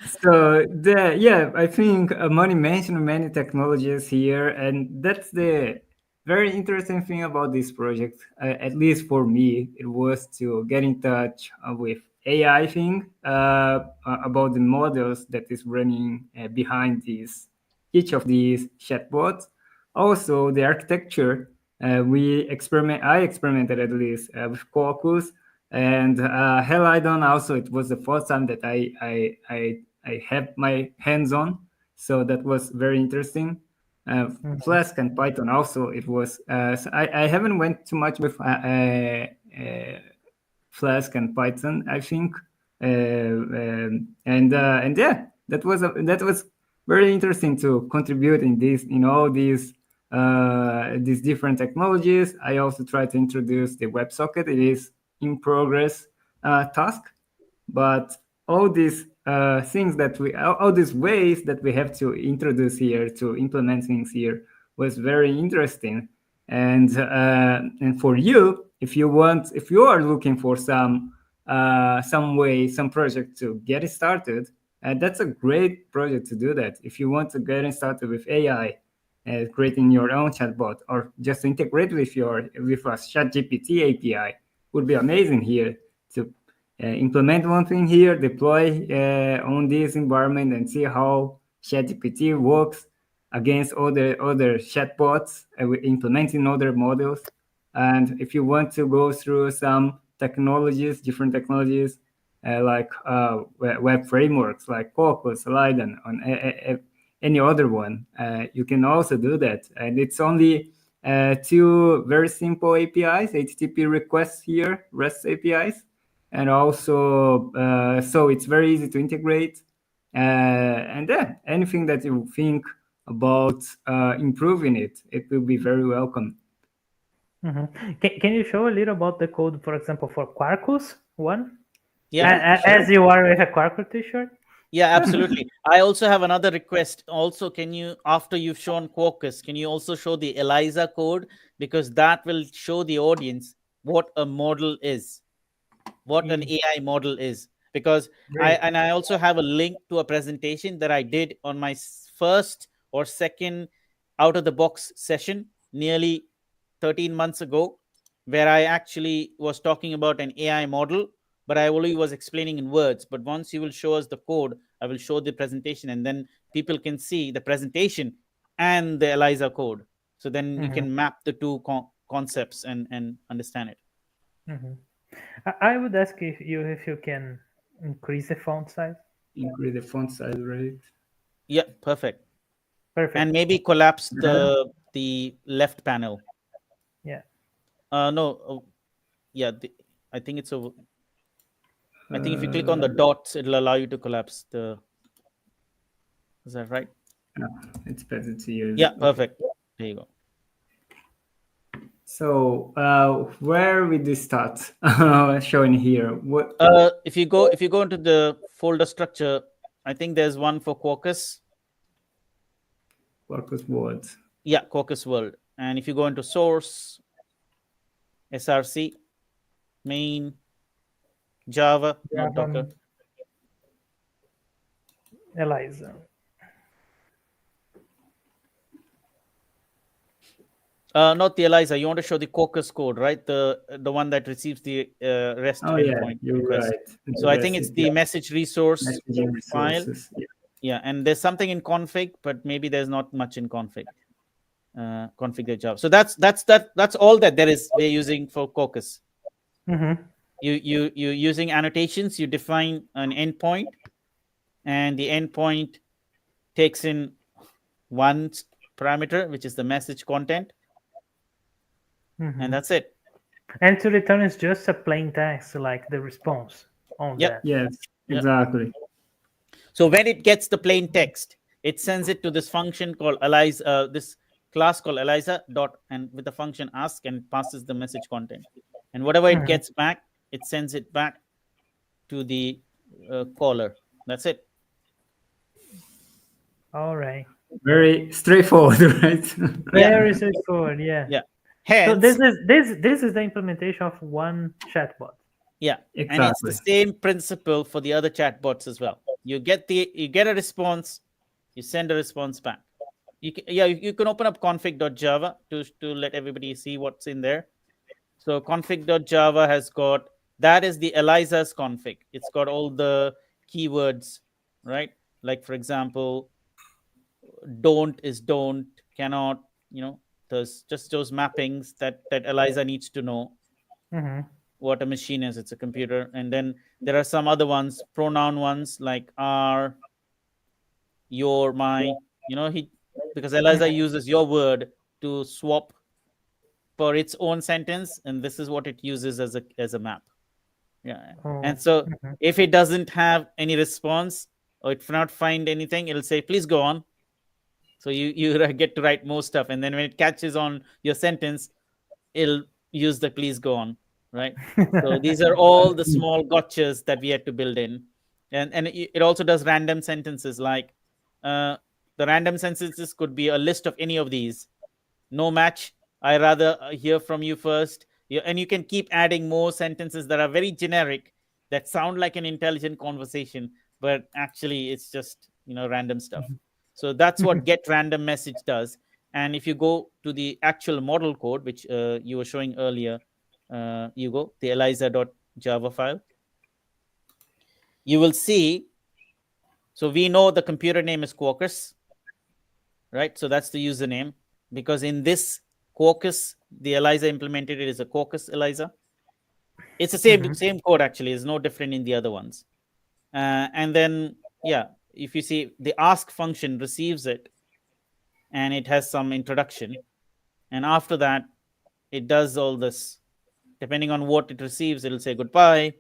So So I think Money mentioned many technologies here, and that's the very interesting thing about this project. At least for me, it was to get in touch with AI thing about the models that is running behind each of these chatbots. Also, the architecture. I experimented at least with Quarkus and Helidon. Also, it was the first time that I had my hands on, so that was very interesting. Flask and Python also, it was. So I haven't went too much with Flask and Python, I think, and yeah, that was very interesting to contribute in all these different technologies. I also tried to introduce the WebSocket. It is in progress task, but all these things that all these ways that we have to introduce here to implement things here was very interesting. And for you, if you are looking for some project to get it started, that's a great project to do that. If you want to get started with AI, creating your own chatbot, or just integrate with a ChatGPT API, would be amazing here to implement one thing here, deploy on this environment, and see how ChatGPT works against other chatbots, implementing other models. And if you want to go through some different technologies like web frameworks like Quarkus, Leiden, on any other one, you can also do that. And it's only two very simple APIs, HTTP requests here, REST APIs, and also so it's very easy to integrate. And then anything that you think about improving it will be very welcome. Can you show a little about the code, for example, for Quarkus one? Yeah, as you are with a Quarkus t-shirt. Yeah, absolutely. I also have another request. Also, can you, after you've shown Quarkus, can you also show the ELIZA code? Because that will show the audience what a model is, what an AI model is. Because I also have a link to a presentation that I did on my first or second out of the box session nearly 13 months ago, where I actually was talking about an AI model, but I only was explaining in words. But once you will show us the code, I will show the presentation, and then people can see the presentation and the ELIZA code. So then you can map the two concepts and understand it. I would ask if you can increase the font size. Increase the font size, right? Yeah, perfect. Perfect. And maybe collapse the left panel. Yeah. No. Yeah, I think it's over. I think if you click on the dots, it'll allow you to collapse the. Is that right? No, it's better to use. Yeah, perfect. There you go. So where will this start? Showing here. What? If you go into the folder structure, I think there's one for Quarkus. Quarkus World. Yeah, Quarkus World. And if you go into source, SRC, main, Java, not Docker. ELIZA. Not the ELIZA. You want to show the Caucus code, right? The one that receives the REST Oh yeah, endpoint you're request. right. So I think it's the message resource messaging file. resources. Yeah. Yeah, and there's something in config, but maybe there's not much in config. Config.java. So that's all that there is. We're using for Caucus. You using annotations. You define an endpoint, and the endpoint takes in one parameter, which is the message content, and that's it. And to return is just a plain text, like the response on Yep. that. Yes, Yep. exactly. So when it gets the plain text, it sends it to this function called ELIZA, this class called ELIZA dot, and with the function ask, and passes the message content. And whatever it gets back, it sends it back to the caller. That's it. All right. Very straightforward, right? Very straightforward. Yeah. Yeah. So Hence, this is the implementation of one chatbot. yeah, Exactly. and it's the same principle for the other chatbots as well. You get a response, you send a response back. You can open up config.java to let everybody see what's in there. So config.java has got, that is the ELIZA's config. It's got all the keywords, right? Like for example, don't is don't, cannot, there's just those mappings that ELIZA needs to know what a machine is. It's a computer. And then there are some other ones, pronoun ones, like are, your, my, because ELIZA uses your word to swap for its own sentence, and this is what it uses as a map. Yeah. And so if it doesn't have any response, or it cannot find anything, it'll say, please go on. So you get to write more stuff, and then when it catches on your sentence, it'll use the please go on, right? So these are all the small gotchas that we had to build in. And it also does random sentences, like the random sentences could be a list of any of these. No match, I rather hear from you first. And you can keep adding more sentences that are very generic, that sound like an intelligent conversation, but actually it's just random stuff. So that's what get random message does. And if you go to the actual model code, which you were showing earlier, you go the ELIZA.java file, you will see. So we know the computer name is Quarkus, right? So that's the username, because in this Quarkus, the ELIZA implemented it as a Quarkus ELIZA. It's the same code, actually. It's no different in the other ones. And then, yeah, if you see, the ask function receives it, and it has some introduction. And after that, it does all this. Depending on what it receives, it'll say goodbye.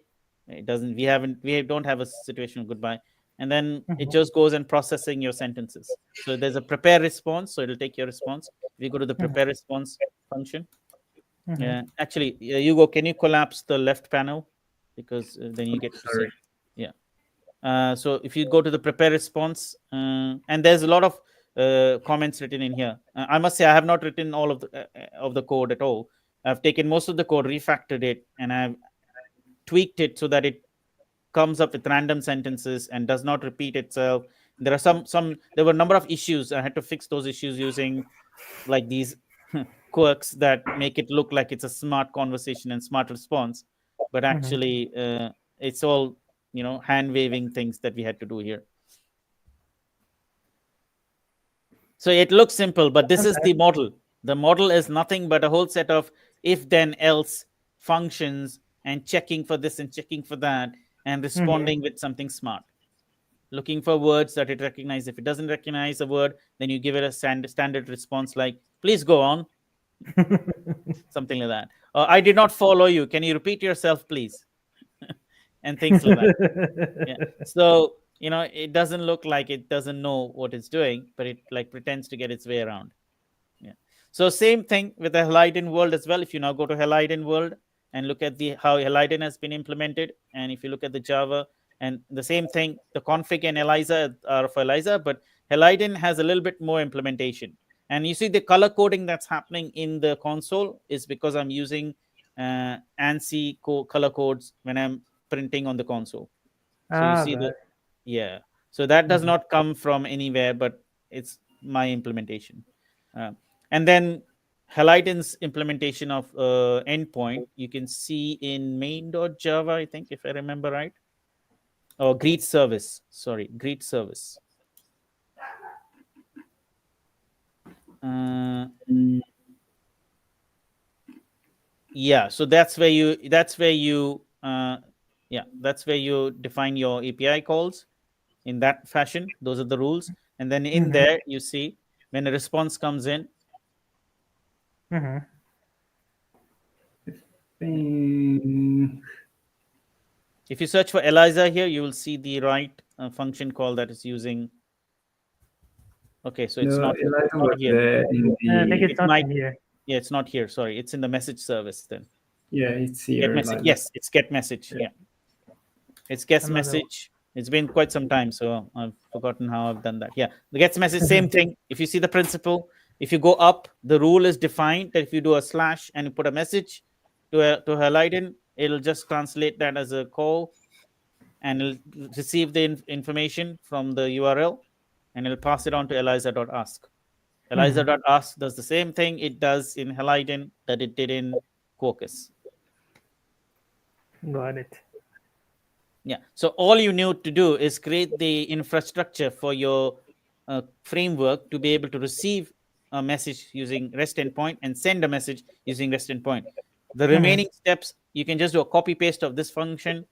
It doesn't. We don't have a situation of goodbye. And then it just goes and processing your sentences. So there's a prepare response. So it'll take your response. We go to the prepare response function. Actually, Hugo, can you collapse the left panel? Because then you get to see. Yeah. So if you go to the prepare response, and there's a lot of comments written in here. I must say I have not written all of the code at all. I've taken most of the code, refactored it, and I've tweaked it so that it comes up with random sentences and does not repeat itself. There are there were a number of issues. I had to fix those issues using like these quirks that make it look like it's a smart conversation and smart response, but actually it's all hand waving things that we had to do here. So it looks simple, but this is the model. The model is nothing but a whole set of if then else functions and checking for this and checking for that and responding with something smart, looking for words that it recognizes. If it doesn't recognize a word, then you give it a standard response like please go on. Something like that. I did not follow you, can you repeat yourself please? And things like that. Yeah. So it doesn't look like it doesn't know what it's doing, but it like pretends to get its way around. Yeah. So same thing with the Haliden world as well. If you now go to Haliden world and look at how Haliden has been implemented, and if you look at the Java, and the same thing, the config and ELIZA are for ELIZA, but Haliden has a little bit more implementation. And you see the color coding that's happening in the console is because I'm using ANSI color codes when I'm printing on the console. So you see yeah. So that does not come from anywhere, but it's my implementation. And then Haliden's implementation of endpoint, you can see in main.java, I think, if I remember right. Or greet service. Sorry, greet service. Yeah, so that's where you define your API calls in that fashion. Those are the rules. And then in there, you see when a response comes in. If you search for Eliza here, you will see the right function call that is using. Okay, so it's not here. I think it's not in here. Yeah, it's not here. Sorry, it's in the message service then. Yeah, it's here. Get message. Yes, it's get message. Yeah, it's get message. It's been quite some time, so I've forgotten how I've done that. Yeah, the gets message, same thing. If you see the principle, if you go up, the rule is defined that if you do a slash and you put a message to Haliden, it'll just translate that as a call, and it'll receive the information from the URL, and it'll pass it on to Eliza.ask. Eliza.ask does the same thing it does in Haliden that it did in Quarkus. Got it. Yeah. So all you need to do is create the infrastructure for your framework to be able to receive a message using REST endpoint and send a message using REST endpoint. The remaining steps, you can just do a copy paste of this function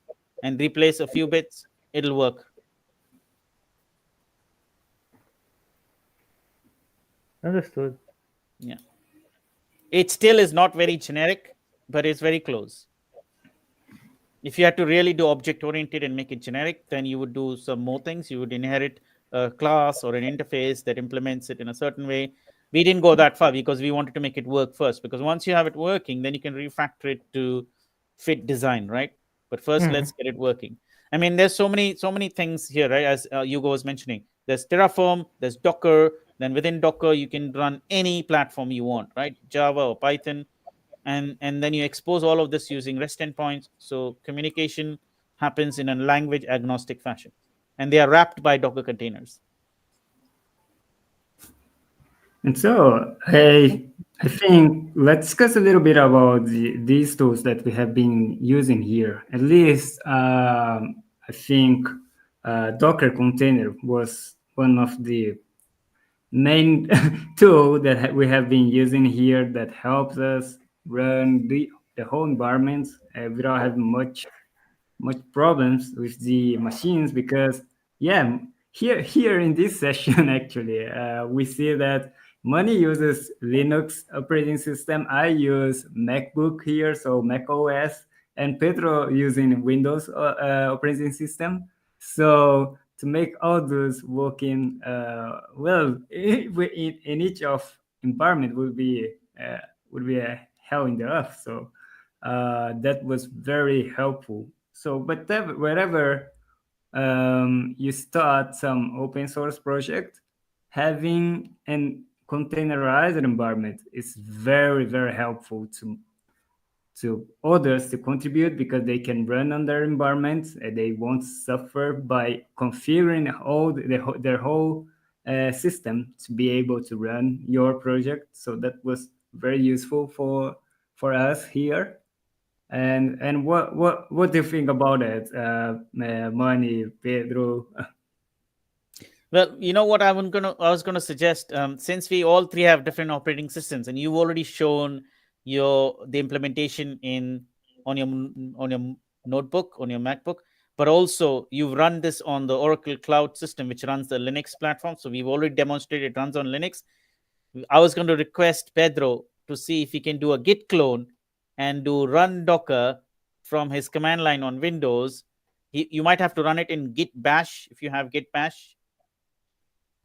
and replace a few bits. It'll work. Understood. Yeah. It still is not very generic, but it's very close. If you had to really do object-oriented and make it generic, then you would do some more things. You would inherit a class or an interface that implements it in a certain way. We didn't go that far because we wanted to make it work first. Because once you have it working, then you can refactor it to fit design, right? But first, let's get it working. I mean, there's so many things here, right? As Hugo was mentioning, there's Terraform, there's Docker. Then within Docker, you can run any platform you want, right? Java or Python. And then you expose all of this using REST endpoints. So communication happens in a language agnostic fashion. And they are wrapped by Docker containers. And so I think let's discuss a little bit about these tools that we have been using here. At least I think Docker container was one of the main tool that we have been using here that helps us run the whole environment without having much problems with the machines, because here in this session actually we see that Money uses Linux operating system. I use MacBook here, so Mac OS, and Pedro using Windows operating system. So to make all those working well in each of environment would be a hell in the earth. So that was very helpful. So, but wherever you start some open source project, having an containerized environment is very, very helpful to others to contribute, because they can run on their environments and they won't suffer by configuring their whole system to be able to run your project. So that was very useful for us here. And what do you think about it, Mani, Pedro? Well, you know what I was gonna suggest. Since we all three have different operating systems, and you've already shown the implementation on your notebook, on your MacBook, but also you've run this on the Oracle Cloud system, which runs the Linux platform. So we've already demonstrated it runs on Linux. I was going to request Pedro to see if he can do a git clone and do run Docker from his command line on Windows. You might have to run it in git bash if you have git bash.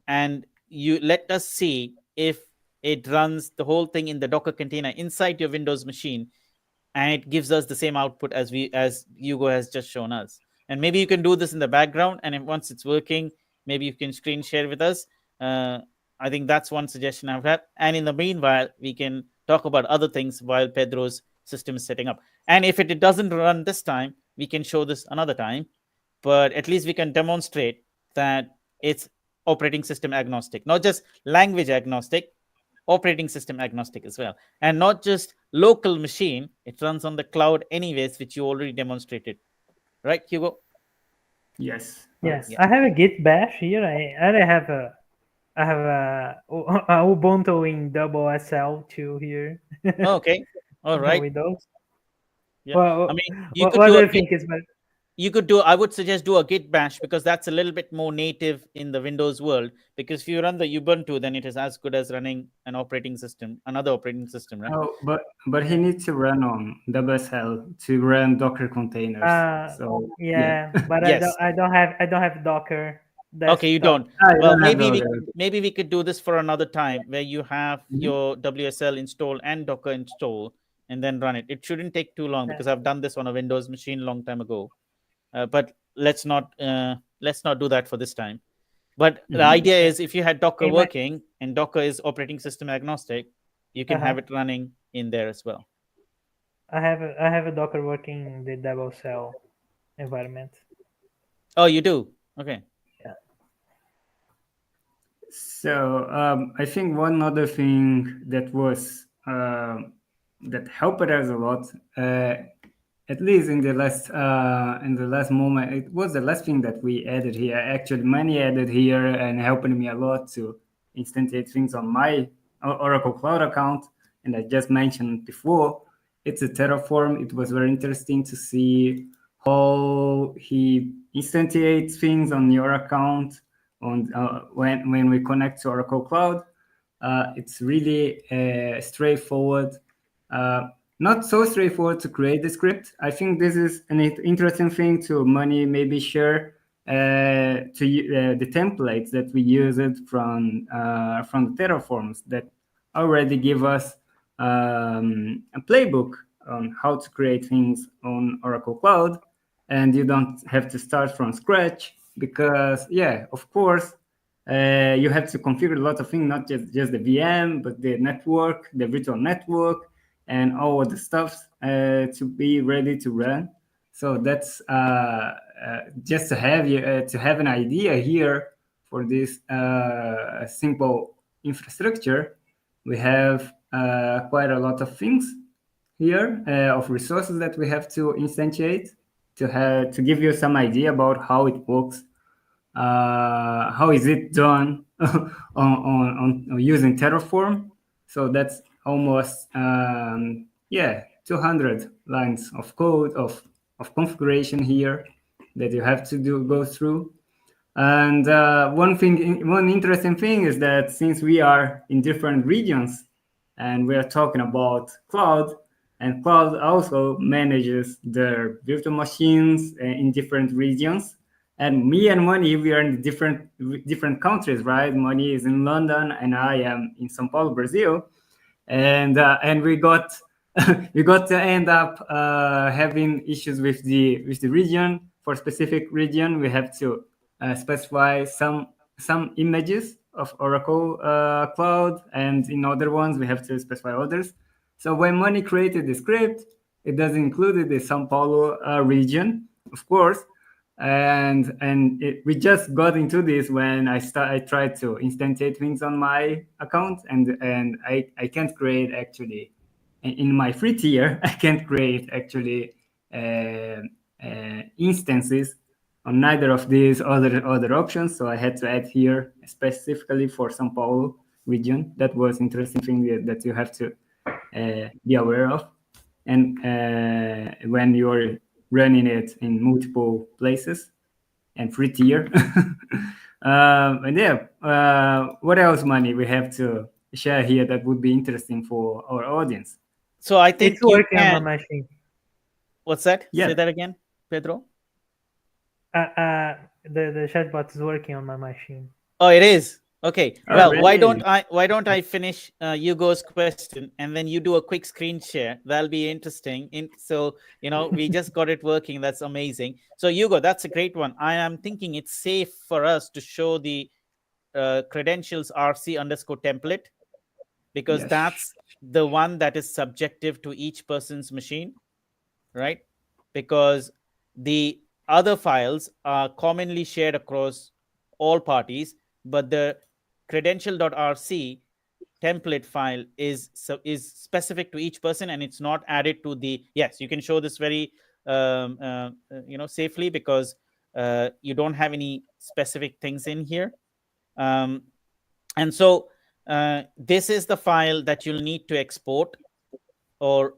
And you let us see if it runs the whole thing in the Docker container inside your Windows machine, and it gives us the same output as Hugo has just shown us. And maybe you can do this in the background, and once it's working, maybe you can screen share with us. I think that's one suggestion I've had. And in the meanwhile, we can talk about other things while Pedro's system is setting up. And if it doesn't run this time, we can show this another time. But at least we can demonstrate that it's operating system agnostic, not just language agnostic, operating system agnostic as well, and not just local machine. It runs on the cloud anyways, which you already demonstrated, right, Hugo? Yes. Yes, Yeah. I have a Git bash here. I have a Ubuntu in double SL2 here. Okay. All right. With those. Yeah. I Well, mean, you could what do do a you Git. think is better? You could do. I would suggest do a Git bash, because that's a little bit more native in the Windows world. Because if you run the Ubuntu, then it is as good as running an operating system, another operating system, right? Oh, but he Yeah. needs to run on WSL to run Docker containers. So yeah. Yeah, but Yes. I don't have Docker Okay, you desktop. don't. You Well, don't have Docker. maybe we could do this for another time, where you have Mhm. your WSL install and Docker install, and then run it. It shouldn't take too long, Yeah. because I've done this on a Windows machine long time ago. But let's not do that for this time. But the Mhm. idea Yeah. is, if you had Docker In my working and Docker is operating system agnostic, you can uh-huh. have it running in there as well. I have a Docker working in the double cell environment. Oh, you do? Okay. Yeah. So I think one other thing that was that helped us a lot, at least in the last moment, it was the last thing that we added here. Actually, Money added here and helped me a lot to instantiate things on my Oracle Cloud account. And I just mentioned before, it's a Terraform. It was very interesting to see how he instantiates things on your account on when we connect to Oracle Cloud. It's really straightforward. Uh, Not so straightforward to create the script. I think this is an interesting thing to Money maybe share the templates that we used from the Terraforms that already give us a playbook on how to create things on Oracle Cloud, and you don't have to start from scratch because, yeah, of course, you have to configure a lot of things, not just the VM, but the network, the virtual network, and all of the stuff to be ready to run. So that's just to have an idea here for this simple infrastructure. We have quite a lot of things here of resources that we have to instantiate to give you some idea about how it works, how is it done on using Terraform. So that's almost 200 lines of code of configuration here that you have to go through. And one interesting thing is that since we are in different regions and we are talking about cloud, and cloud also manages their virtual machines in different regions. And me and Money, we are in different countries, right? Money is in London, and I am in São Paulo, Brazil, and we got we got to end up having issues with the region. For specific region, we have to specify some images of Oracle Cloud, and in other ones we have to specify others. So when Money created the script, it does include the São Paulo region, of course, and we just got into this when I tried to instantiate things on my account, and I can't create actually in my free tier. I can't create actually instances on neither of these other options. So I had to add here specifically for São Paulo region. That was interesting thing that you have to be aware of, and when you're running it in multiple places and free tier. And yeah, what else Money we have to share here that would be interesting for our audience? So I It's think you working on my can. machine. What's that? Yeah. Say that again, Pedro. The chatbot is working on my machine. Oh, it is. Okay. Oh, Well, really? why don't I finish Hugo's question, and then you do a quick screen share? That'll be interesting. So we just got it working. That's amazing. So Hugo, that's a great one. I am thinking it's safe for us to show the credentials RC underscore template, because Yes. that's the one that is subjective to each person's machine, right? Because the other files are commonly shared across all parties, but the credential.rc template file is specific to each person, and it's not added to the. Yes, you can show this very safely, because you don't have any specific things in here. And so this is the file that you'll need to export or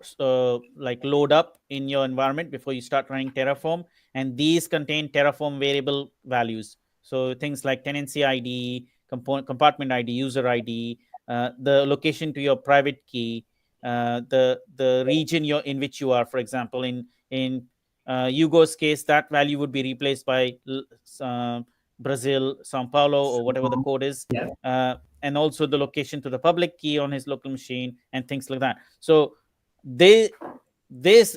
like load up in your environment before you start running Terraform. And these contain Terraform variable values. So things like tenancy ID, compartment ID, user ID, the location to your private key, the region in which you are. For example, in Hugo's case, that value would be replaced by Brazil, Sao Paulo, or whatever the code is. Yeah. And also the location to the public key on his local machine and things like that. So this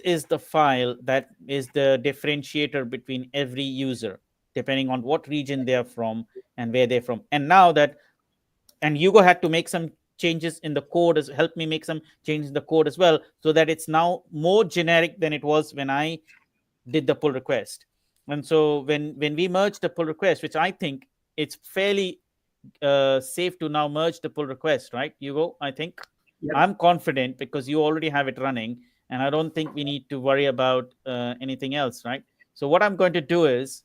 is the file that is the differentiator between every user, depending on what region they're from and where they're from. And now that, and Hugo had to make some changes in the code, help me make some changes in the code as well, so that it's now more generic than it was when I did the pull request. And so when we merge the pull request, which I think it's fairly safe to now merge the pull request, right, Hugo? I think. Yep. I'm confident because you already have it running, and I don't think we need to worry about anything else, right? So what I'm going to do is,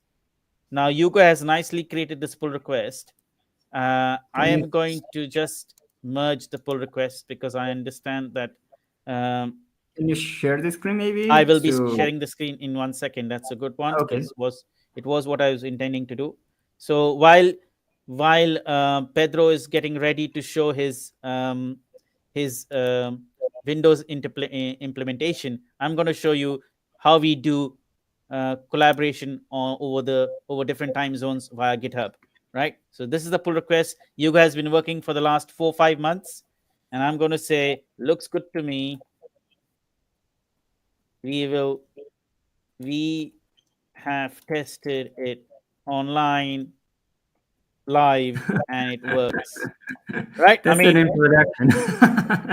now Hugo has nicely created this pull request. I am going to just merge the pull request because I understand that. Can you share the screen maybe? I will be sharing the screen in 1 second. That's a good one. Okay. It was what I was intending to do. So while Pedro is getting ready to show his Windows implementation, I'm going to show you how we do collaboration over different time zones via GitHub, right? So this is the pull request. You guys have been working for the last 4-5 months, and I'm going to say, looks good to me. We have tested it online, live, and it works. Right? That's an introduction.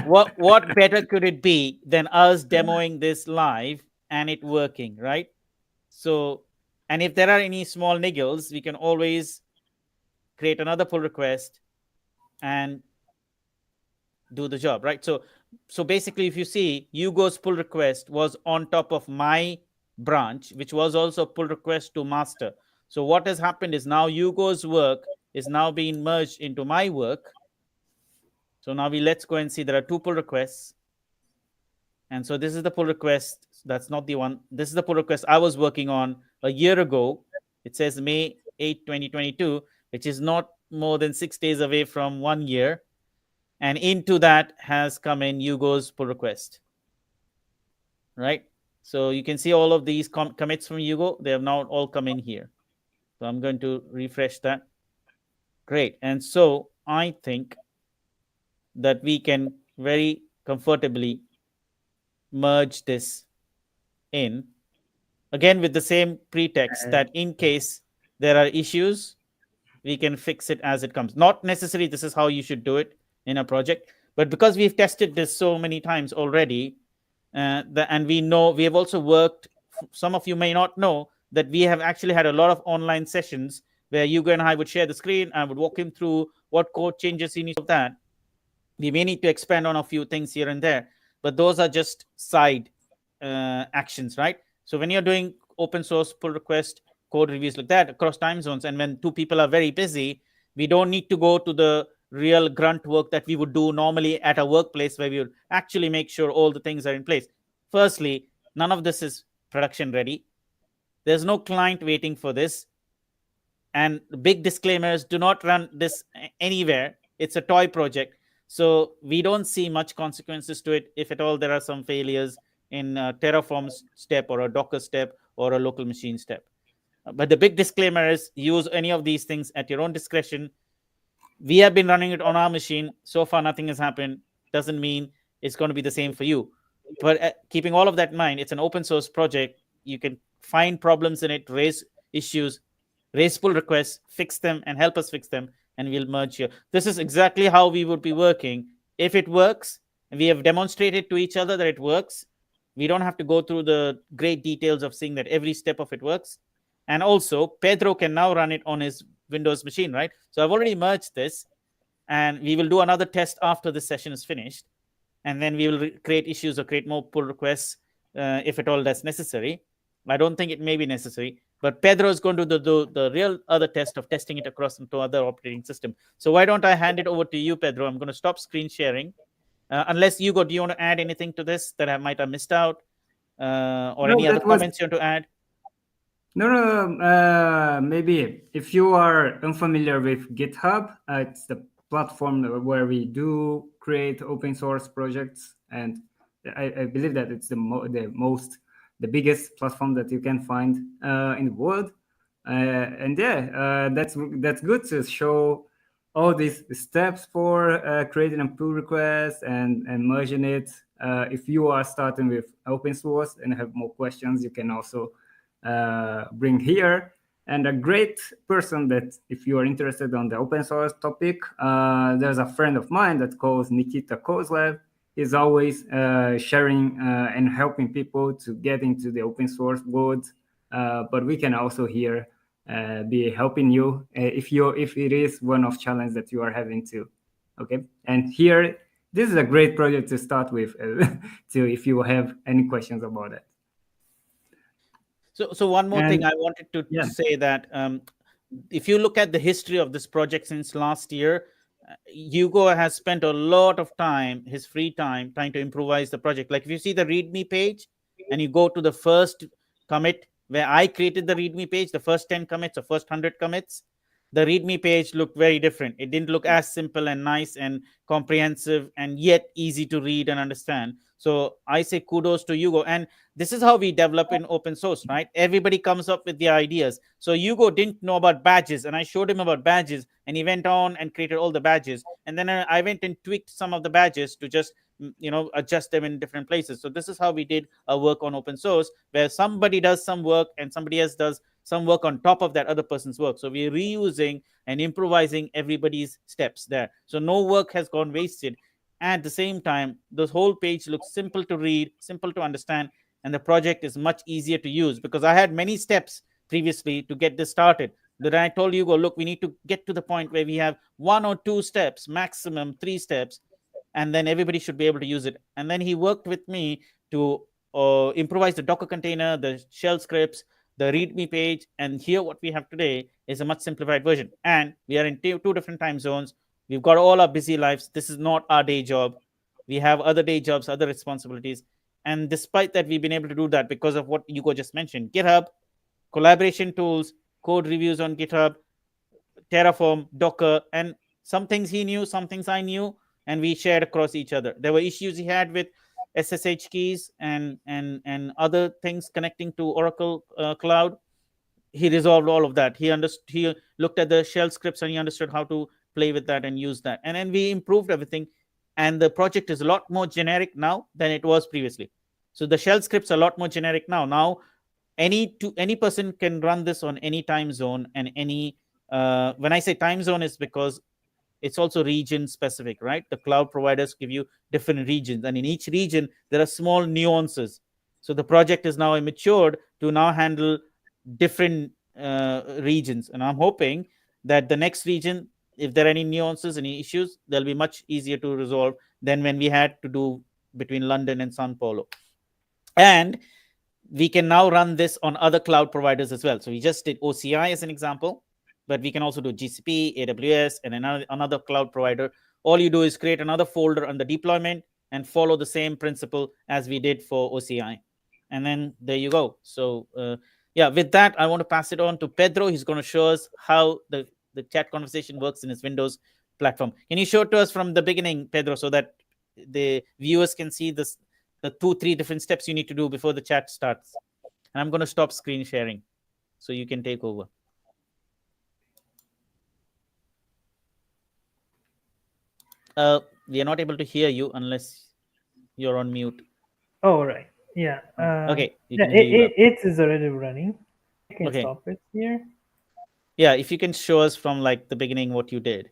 what better could it be than us demoing this live and it working, right? So, and if there are any small niggles, we can always create another pull request and do the job, right? So basically, if you see, Hugo's pull request was on top of my branch, which was also pull request to master. So what has happened is now Hugo's work is now being merged into my work. So now let's go and see there are 2 pull requests. And so this is the pull request. That's not the one. This is the pull request I was working on a year ago. It says May 8, 2022, which is not more than 6 days away from 1 year. And into that has come in Hugo's pull request, right? So you can see all of these commits from Hugo. They have now all come in here. So I'm going to refresh that. Great. And so I think that we can very comfortably merge this in, again with the same pretext that in case there are issues, we can fix it as it comes. Not necessarily this is how you should do it in a project, but because we've tested this so many times already, and we know, we have also worked, some of you may not know that we have actually had a lot of online sessions where Hugo and I would share the screen. I would walk him through what code changes he needs of that. We may need to expand on a few things here and there, but those are just side actions, right? So when you're doing open source pull request code reviews like that across time zones, and when 2 people are very busy, we don't need to go to the real grunt work that we would do normally at a workplace, where we would actually make sure all the things are in place. Firstly, none of this is production ready. There's no client waiting for this. And big disclaimers, do not run this anywhere. It's a toy project. So we don't see much consequences to it. If at all there are some failures in a Terraform step or a Docker step or a local machine step. But the big disclaimer is, use any of these things at your own discretion. We have been running it on our machine. So far, nothing has happened. Doesn't mean it's going to be the same for you. But keeping all of that in mind, it's an open source project. You can find problems in it, raise issues, raise pull requests, fix them, and help us fix them, and we'll merge here. This is exactly how we would be working. If it works, and we have demonstrated to each other that it works, we don't have to go through the great details of seeing that every step of it works. And also, Pedro can now run it on his Windows machine, right? So I've already merged this. and we will do another test after this session is finished, and then we will create issues or create more pull requests if at all that's necessary. I don't think it may be necessary, but Pedro is going to do the real other test of testing it across into other operating system. So why don't I hand it over to you, Pedro? I'm going to stop screen sharing. Unless Hugo, do you want to add anything to this that I might have missed out, or No, any other that was comments you want to add? no. Maybe if you are unfamiliar with GitHub, it's the platform where we do create open source projects, and I believe that it's the biggest platform that you can find in the world. And yeah, that's good to show all these steps for creating a pull request and merging it. If you are starting with open source and have more questions, you can also bring here. And a great person that, if you are interested on the open source topic, there's a friend of mine that calls Nikita Kozlev. He's always sharing and helping people to get into the open source world. But we can also here be helping you if it is one of challenge that you are having too. Okay, and here this is a great project to start with. To if you have any questions about it. So one more thing And I wanted to yeah. say, that if you look at the history of this project since last year, Hugo has spent a lot of time, his free time, trying to improvise the project. Like if you see the README page and you go to the first commit where I created the README page, the first 10 commits or first 100 commits, the README page looked very different. It didn't look as simple and nice and comprehensive and yet easy to read and understand. So I say kudos to Hugo. And this is how we develop in open source, right? Everybody comes up with the ideas. So Hugo didn't know about badges, and I showed him about badges, and he went on and created all the badges. And then I went and tweaked some of the badges to just adjust them in different places. So this is how we did our work on open source, where somebody does some work and somebody else does some work on top of that other person's work. So we're reusing and improvising everybody's steps there. So no work has gone wasted. At the same time, this whole page looks simple to read, simple to understand, and the project is much easier to use, because I had many steps previously to get this started. Then I told Hugo, look, we need to get to the point where we have 1 or 2 steps, maximum 3 steps, and then everybody should be able to use it. And then he worked with me to improvise the Docker container, the shell scripts, the README page, and here what we have today is a much simplified version. And we are in 2 different time zones. We've got all our busy lives. This is not our day job. We have other day jobs, other responsibilities. And despite that, we've been able to do that because of what Hugo just mentioned. GitHub, collaboration tools, code reviews on GitHub, Terraform, Docker, and some things he knew, some things I knew, and we shared across each other. There were issues he had with SSH keys and other things connecting to Oracle Cloud. He resolved all of that. He looked at the shell scripts and he understood how to play with that and use that. And then we improved everything. And the project is a lot more generic now than it was previously. So the shell scripts are a lot more generic now. Now, any person can run this on any time zone, and any when I say time zone, is because it's also region specific, right? The cloud providers give you different regions, and in each region there are small nuances. So the project is now matured to now handle different regions, and I'm hoping that the next region, if there are any nuances, any issues, they'll be much easier to resolve than when we had to do between London and Sao Paulo. And we can now run this on other cloud providers as well. So we just did OCI as an example, but we can also do GCP, AWS, and another cloud provider. All you do is create another folder under deployment and follow the same principle as we did for OCI. And then there you go. So yeah, with that, I want to pass it on to Pedro. He's going to show us how the chat conversation works in his Windows platform. Can you show it to us from the beginning, Pedro, so that the viewers can see the 2-3 different steps you need to do before the chat starts? And I'm going to stop screen sharing so you can take over. We are not able to hear you unless you're on mute. Oh, right. Yeah. Okay. Yeah, it is already running. I can Okay. stop it here. Yeah, if you can show us from like the beginning what you did.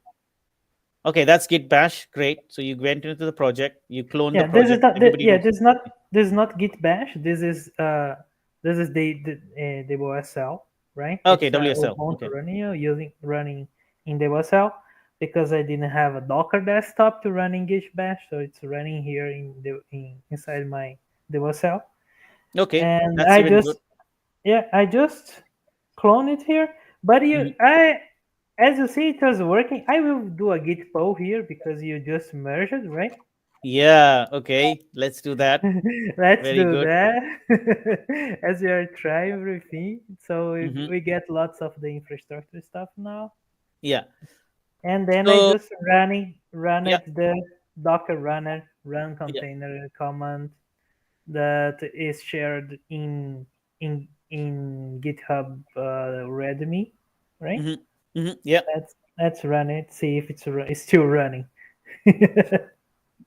Okay, that's Git Bash. Great. So you went into the project, you cloned the project. This is not Git Bash. This is the WSL, right? Okay, it's, WSL. Ubuntu Okay. running in WSL. because I didn't have a Docker desktop to run Engage Bash, so it's running here inside my DevOps. Okay, And that's even good. I just clone it here. But Mhm. as you see, it was working. I will do a git pull here because you just merged, right? Yeah, okay, let's do that. Let's Very do good. that as we are trying everything. So Hmm. we get lots of the infrastructure stuff now. Yeah. And then I So, just run yeah, it the Docker runner run yeah. container command that is shared in GitHub README, right? Hmm. Hmm. Yeah. Let's run it. See if it's still running.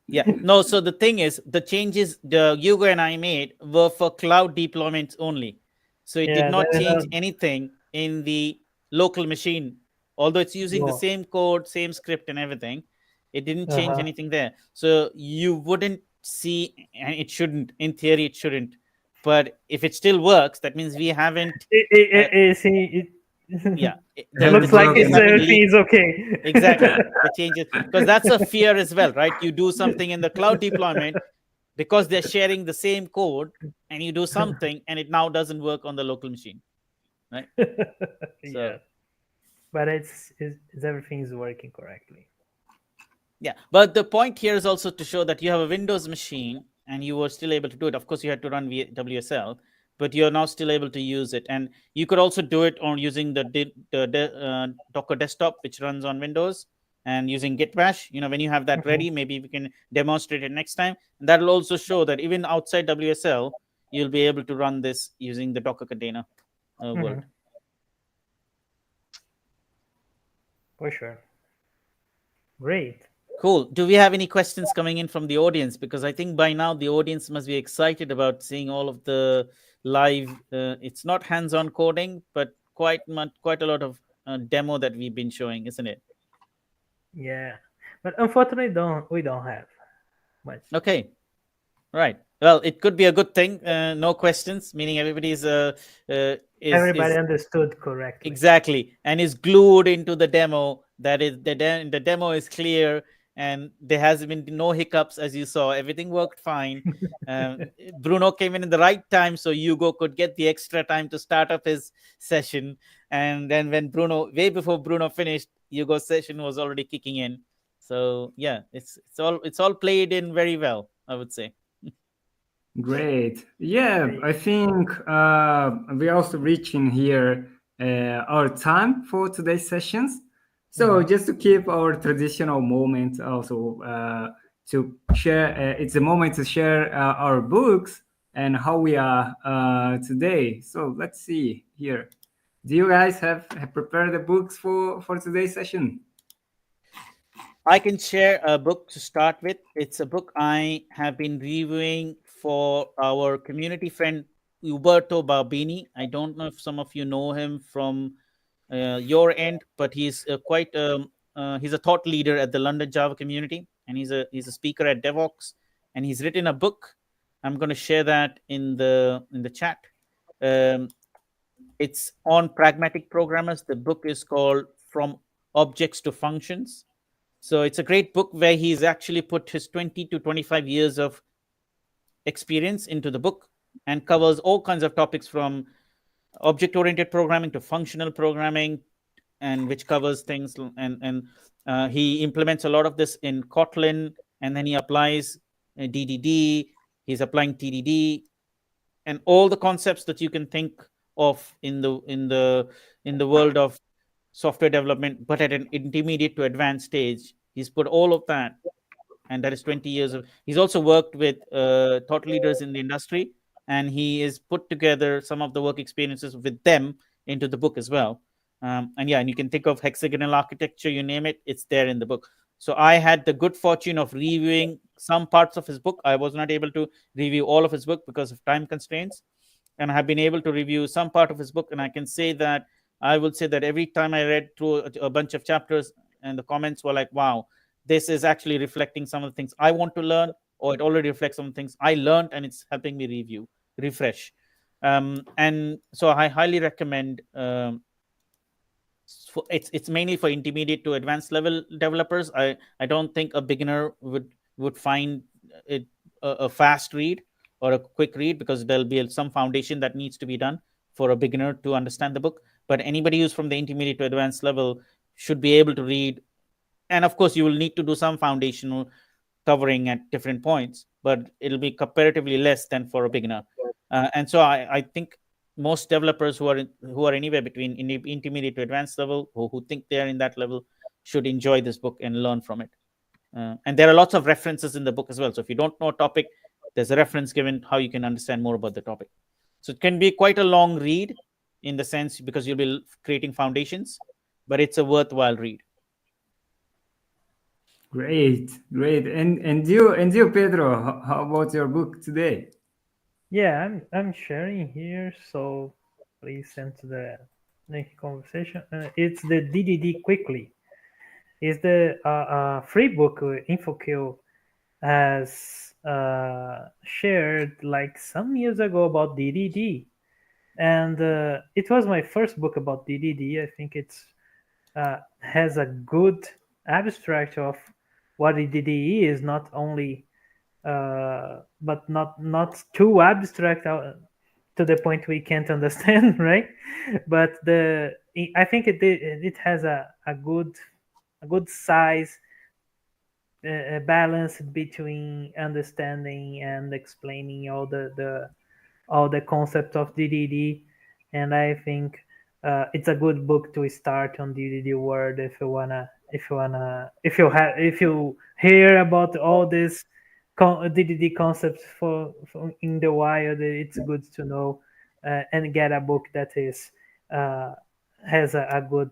Yeah. No, so the thing is, the changes the Hugo and I made were for cloud deployments only. So it did Yeah, not that change anything in the local machine. Although it's using the well, same code, same script, and everything, it didn't change uh-huh. anything there. So you wouldn't see, and it shouldn't. In theory, it shouldn't. But if it still works, that means we haven't. Uh, See, yeah, Has the looks like changes it's haven't everything leaked. is okay. Exactly, the changes, because that's a fear as well, right? You do something in the cloud deployment because they're sharing the same code, and you do something and it now doesn't work on the local machine, right? So Yeah, but it's everything is working correctly. yeah, but the point here is also to show that you have a Windows machine and you were still able to do it. Of course, you had to run WSL, but you're now still able to use it. And you could also do it on using the Docker desktop, which runs on Windows, and using Git Bash. When you have that Mhm, ready, maybe we can demonstrate it next time. And that will also show that even outside WSL, you'll be able to run this using the Docker container world. mhm, for sure. Great. Cool. Do we have any questions coming in from the audience? Because I think by now the audience must be excited about seeing all of the live. It's not hands-on coding, but quite a lot of demo that we've been showing, isn't it? Yeah, but unfortunately, don't we don't have much. Okay. Right. Well, it could be a good thing. No questions, meaning everybody's Everybody is understood correctly. exactly, and is glued into the demo. That is the demo is clear, and there has been no hiccups, as you saw. Everything worked fine. Bruno came in the right time, so Hugo could get the extra time to start up his session. And then when way before Bruno finished, Hugo's session was already kicking in. So yeah, it's all played in very well, I would say. Great. Yeah, Great. I think we're also reaching here our time for today's sessions. So Mhm. just to keep our traditional moment also to share, it's a moment to share our books and how we are today. So let's see here. Do you guys have prepared the books for today's session? I can share a book to start with. It's a book I have been reviewing for our community friend Uberto Barbini. I don't know if some of you know him from your end, but he's a thought leader at the London Java community, and he's a speaker at Devox, and he's written a book. I'm going to share that in the chat. Um, it's on pragmatic programmers. The book is called From Objects to Functions. So it's a great book where he's actually put his 20 to 25 years of experience into the book and covers all kinds of topics from object oriented programming to functional programming, and which covers things, and he implements a lot of this in Kotlin, and then he applies DDD, he's applying TDD, and all the concepts that you can think of in the world of software development, but at an intermediate to advanced stage. He's put all of that, and that is 20 years of. He's also worked with thought leaders in the industry, and he has put together some of the work experiences with them into the book as well. And yeah, and you can think of hexagonal architecture, you name it, it's there in the book. So I had the good fortune of reviewing some parts of his book. I was not able to review all of his book because of time constraints, and I have been able to review some part of his book. And I will say that every time I read through a bunch of chapters, and the comments were like, wow, this is actually reflecting some of the things I want to learn, or it already reflects some things I learned, and it's helping me refresh. And so I highly recommend it's mainly for intermediate to advanced level developers. I don't think a beginner would find it a fast read or a quick read, because there'll be some foundation that needs to be done for a beginner to understand the book. But anybody who's from the intermediate to advanced level should be able to read. And of course, you will need to do some foundational covering at different points, but it'll be comparatively less than for a beginner. And so I think most developers who are anywhere between intermediate to advanced level, who think they're in that level, should enjoy this book and learn from it. And there are lots of references in the book as well. So if you don't know a topic, there's a reference given how you can understand more about the topic. So it can be quite a long read in the sense, because you'll be creating foundations, but it's a worthwhile read. Great. And you, Pedro, how about your book today? Yeah, I'm sharing here, so please send to the link conversation. It's the DDD Quickly. It's the free book InfoQ has shared like some years ago about DDD, and it was my first book about DDD. I think it's has a good abstract of what DDD is, not only but not too abstract to the point we can't understand, right? But I think it has a good size, balance between understanding and explaining all the concept of DDD, and I think it's a good book to start on DDD world if you hear about all this DDD concepts for in the wild. It's good to know and get a book that is has a good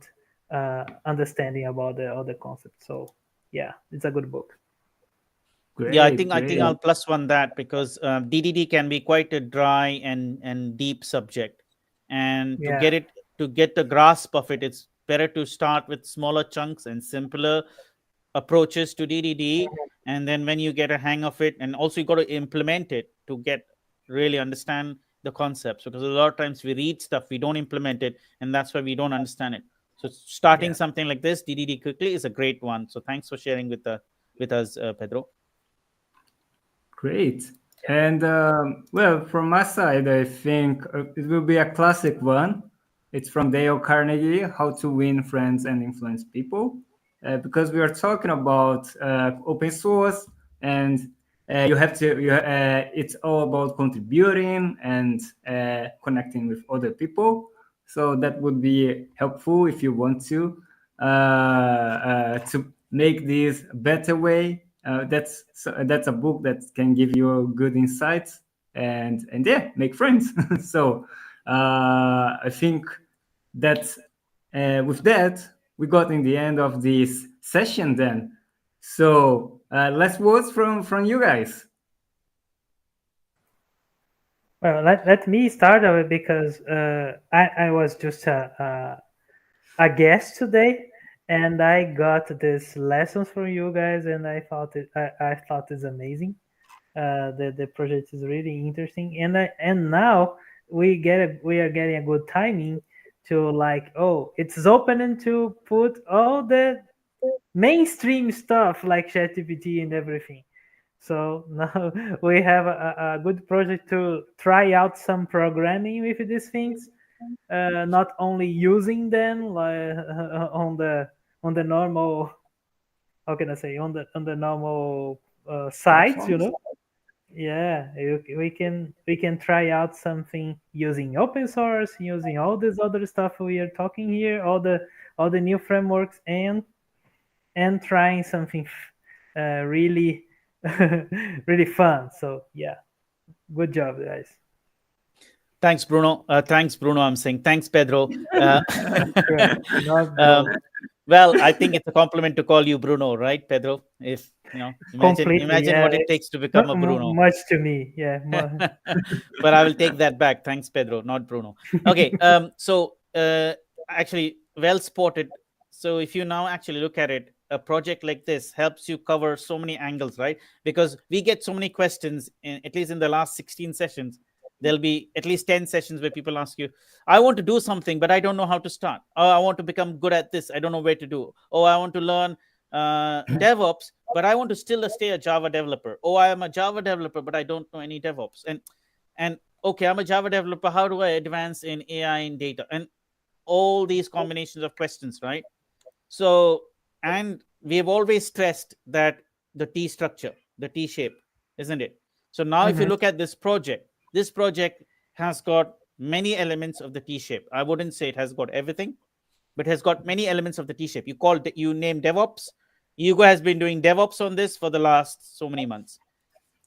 understanding about the other concepts. So yeah, it's a good book. Great, Yeah, I think great. I'll plus one that, because DDD can be quite a dry and deep subject, and Yeah. to get the grasp of it, it's better to start with smaller chunks and simpler approaches to DDD, and then when you get a hang of it, and also you got to implement it to get really understand the concepts, because a lot of times we read stuff, we don't implement it, and that's why we don't understand it. So starting Yeah. something like this, DDD Quickly, is a great one. So thanks for sharing with us, Pedro. Great. And well, from my side, I think it will be a classic one. It's from Dale Carnegie, How to Win Friends and Influence People, because we are talking about open source, and you have to. It's all about contributing and connecting with other people. So that would be helpful if you want to make this a better way. That's a book that can give you good insights and yeah, make friends. So I think that with that we got in the end of this session then. So last words from you guys. Well, let me start because I was just a guest today, and I got these lessons from you guys, and I thought it's amazing. The project is really interesting, and now we are getting a good timing to like, oh, it's open to put all the mainstream stuff like ChatGPT and everything. So now we have a good project to try out some programming with these things, not only using them like on the normal, how can I say, on the normal sites, you know. Yeah, we can try out something using open source, using all this other stuff we are talking here, all the new frameworks, and trying something really really fun. So yeah, good job, guys. Thanks, Bruno. I'm saying thanks, Pedro. Well, I think it's a compliment to call you Bruno, right, Pedro? If imagine what it takes to become a Bruno. Much to me, yeah. But I will take that back. Thanks, Pedro, not Bruno. Okay. So actually, well spotted. So if you now actually look at it, a project like this helps you cover so many angles, right? Because we get so many questions, at least in the last 16 sessions. there'll be at least 10 sessions where people ask you, I want to do something, but I don't know how to start. Oh, I want to become good at this. I don't know where to do. Oh, I want to learn DevOps, but I want to still stay a Java developer. Oh, I am a Java developer, but I don't know any DevOps. And okay, I'm a Java developer. How do I advance in AI and data? And all these combinations of questions, right? So, and we have always stressed that the T structure, the T shape, isn't it? So now if you look at this project has got many elements of the T shape. I wouldn't say it has got everything, but has got many elements of the T shape. You name DevOps. Hugo has been doing DevOps on this for the last so many months.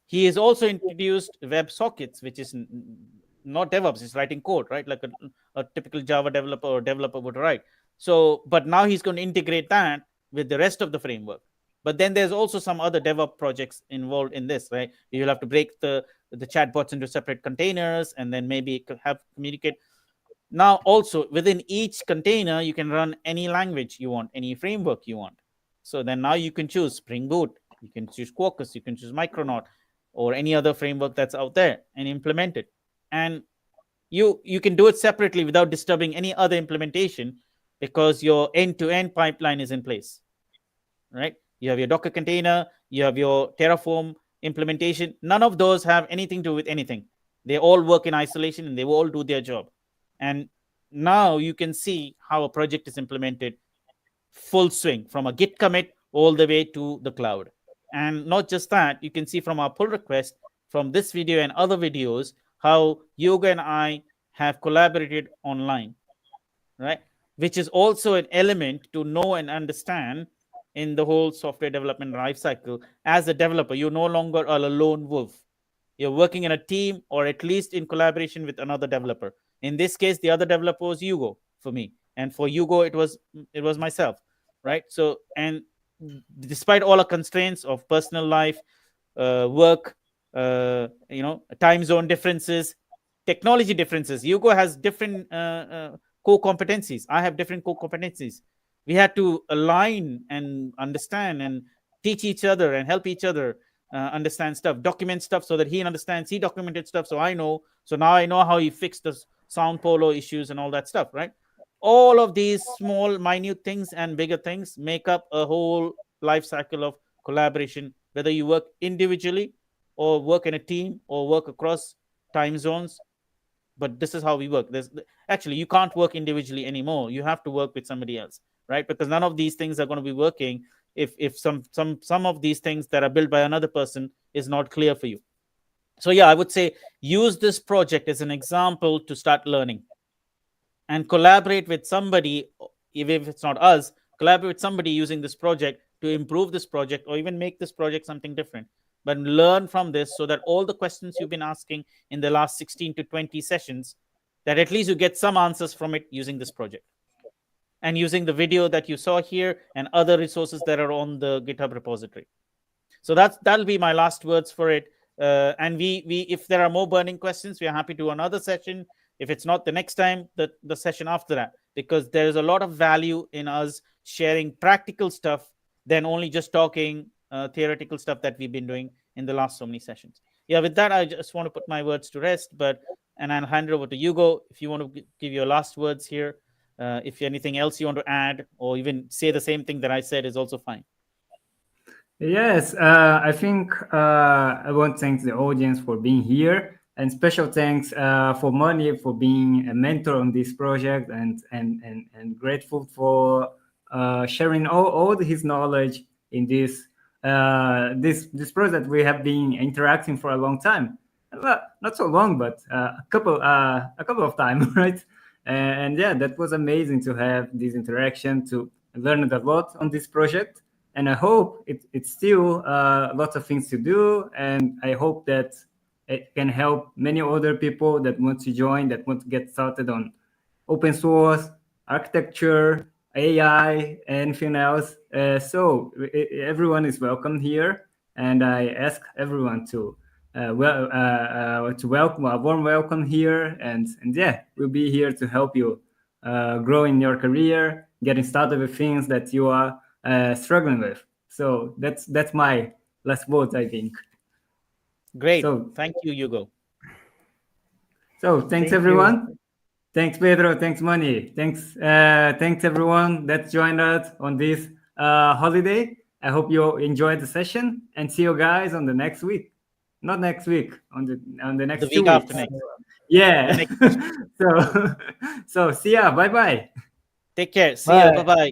He has also introduced WebSockets, which is not DevOps, it's writing code, right? Like a typical Java developer or developer would write. So, but now he's going to integrate that with the rest of the framework. But then there's also some other DevOps projects involved in this, right? You'll have to break the chatbots into separate containers and then maybe have communicate. Now, also within each container, you can run any language you want, any framework you want. So then now you can choose Spring Boot, you can choose Quarkus, you can choose Micronaut, or any other framework that's out there and implement it. And you can do it separately without disturbing any other implementation because your end-to-end pipeline is in place, right? You have your Docker container, you have your Terraform implementation. None of those have anything to do with anything. They all work in isolation and they will all do their job. And now you can see how a project is implemented full swing from a Git commit all the way to the cloud. And not just that, you can see from our pull request from this video and other videos how Yoga and I have collaborated online, right? Which is also an element to know and understand in the whole software development lifecycle. As a developer, you're no longer a lone wolf. You're working in a team or at least in collaboration with another developer. In this case, the other developer was Hugo for me. And for Hugo, it was myself, right? So, and despite all the constraints of personal life, work, time zone differences, technology differences, Hugo has different core competencies. I have different core competencies. We had to align and understand and teach each other and help each other understand stuff, document stuff so that he understands. He documented stuff so I know. So now I know how he fixed the sound polo issues and all that stuff, right? All of these small, minute things and bigger things make up a whole life cycle of collaboration, whether you work individually or work in a team or work across time zones. But this is how we work. Actually, you can't work individually anymore. You have to work with somebody else, right? Because none of these things are going to be working if some of these things that are built by another person is not clear for you. So yeah, I would say use this project as an example to start learning and collaborate with somebody, even if it's not us, collaborate with somebody using this project to improve this project or even make this project something different. But learn from this so that all the questions you've been asking in the last 16 to 20 sessions, that at least you get some answers from it using this project and using the video that you saw here and other resources that are on the GitHub repository. So that'll be my last words for it. And we if there are more burning questions, we are happy to do another session. If it's not the next time, the session after that, because there's a lot of value in us sharing practical stuff than only just talking theoretical stuff that we've been doing in the last so many sessions. Yeah, with that, I just want to put my words to rest, and I'll hand it over to Hugo if you want to give your last words here. If anything else you want to add or even say the same thing that I said is also fine. Yes, I think I want to thank the audience for being here, and special thanks for Mani for being a mentor on this project, and grateful for sharing all his knowledge in this project. We have been interacting for a long time, well, not so long, but a couple of times, right? And yeah, that was amazing to have this interaction, to learn a lot on this project. And I hope it's still lots of things to do. And I hope that it can help many other people that want to join, that want to get started on open source, architecture, AI, anything else. So everyone is welcome here. And I ask everyone to welcome, a warm welcome here. And yeah, we'll be here to help you grow in your career, getting started with things that you are struggling with. So that's my last words, I think. Great. So, thank you, Hugo. So thanks Thank you. everyone. Thanks Pedro. Thanks Money. Thanks everyone that joined us on this holiday. I hope you enjoyed the session and see you guys on the next week. Not next week, on the next The 2 week after weeks. next. Yeah. The next. So see ya. Bye bye. Take care. See you. Bye. Bye bye.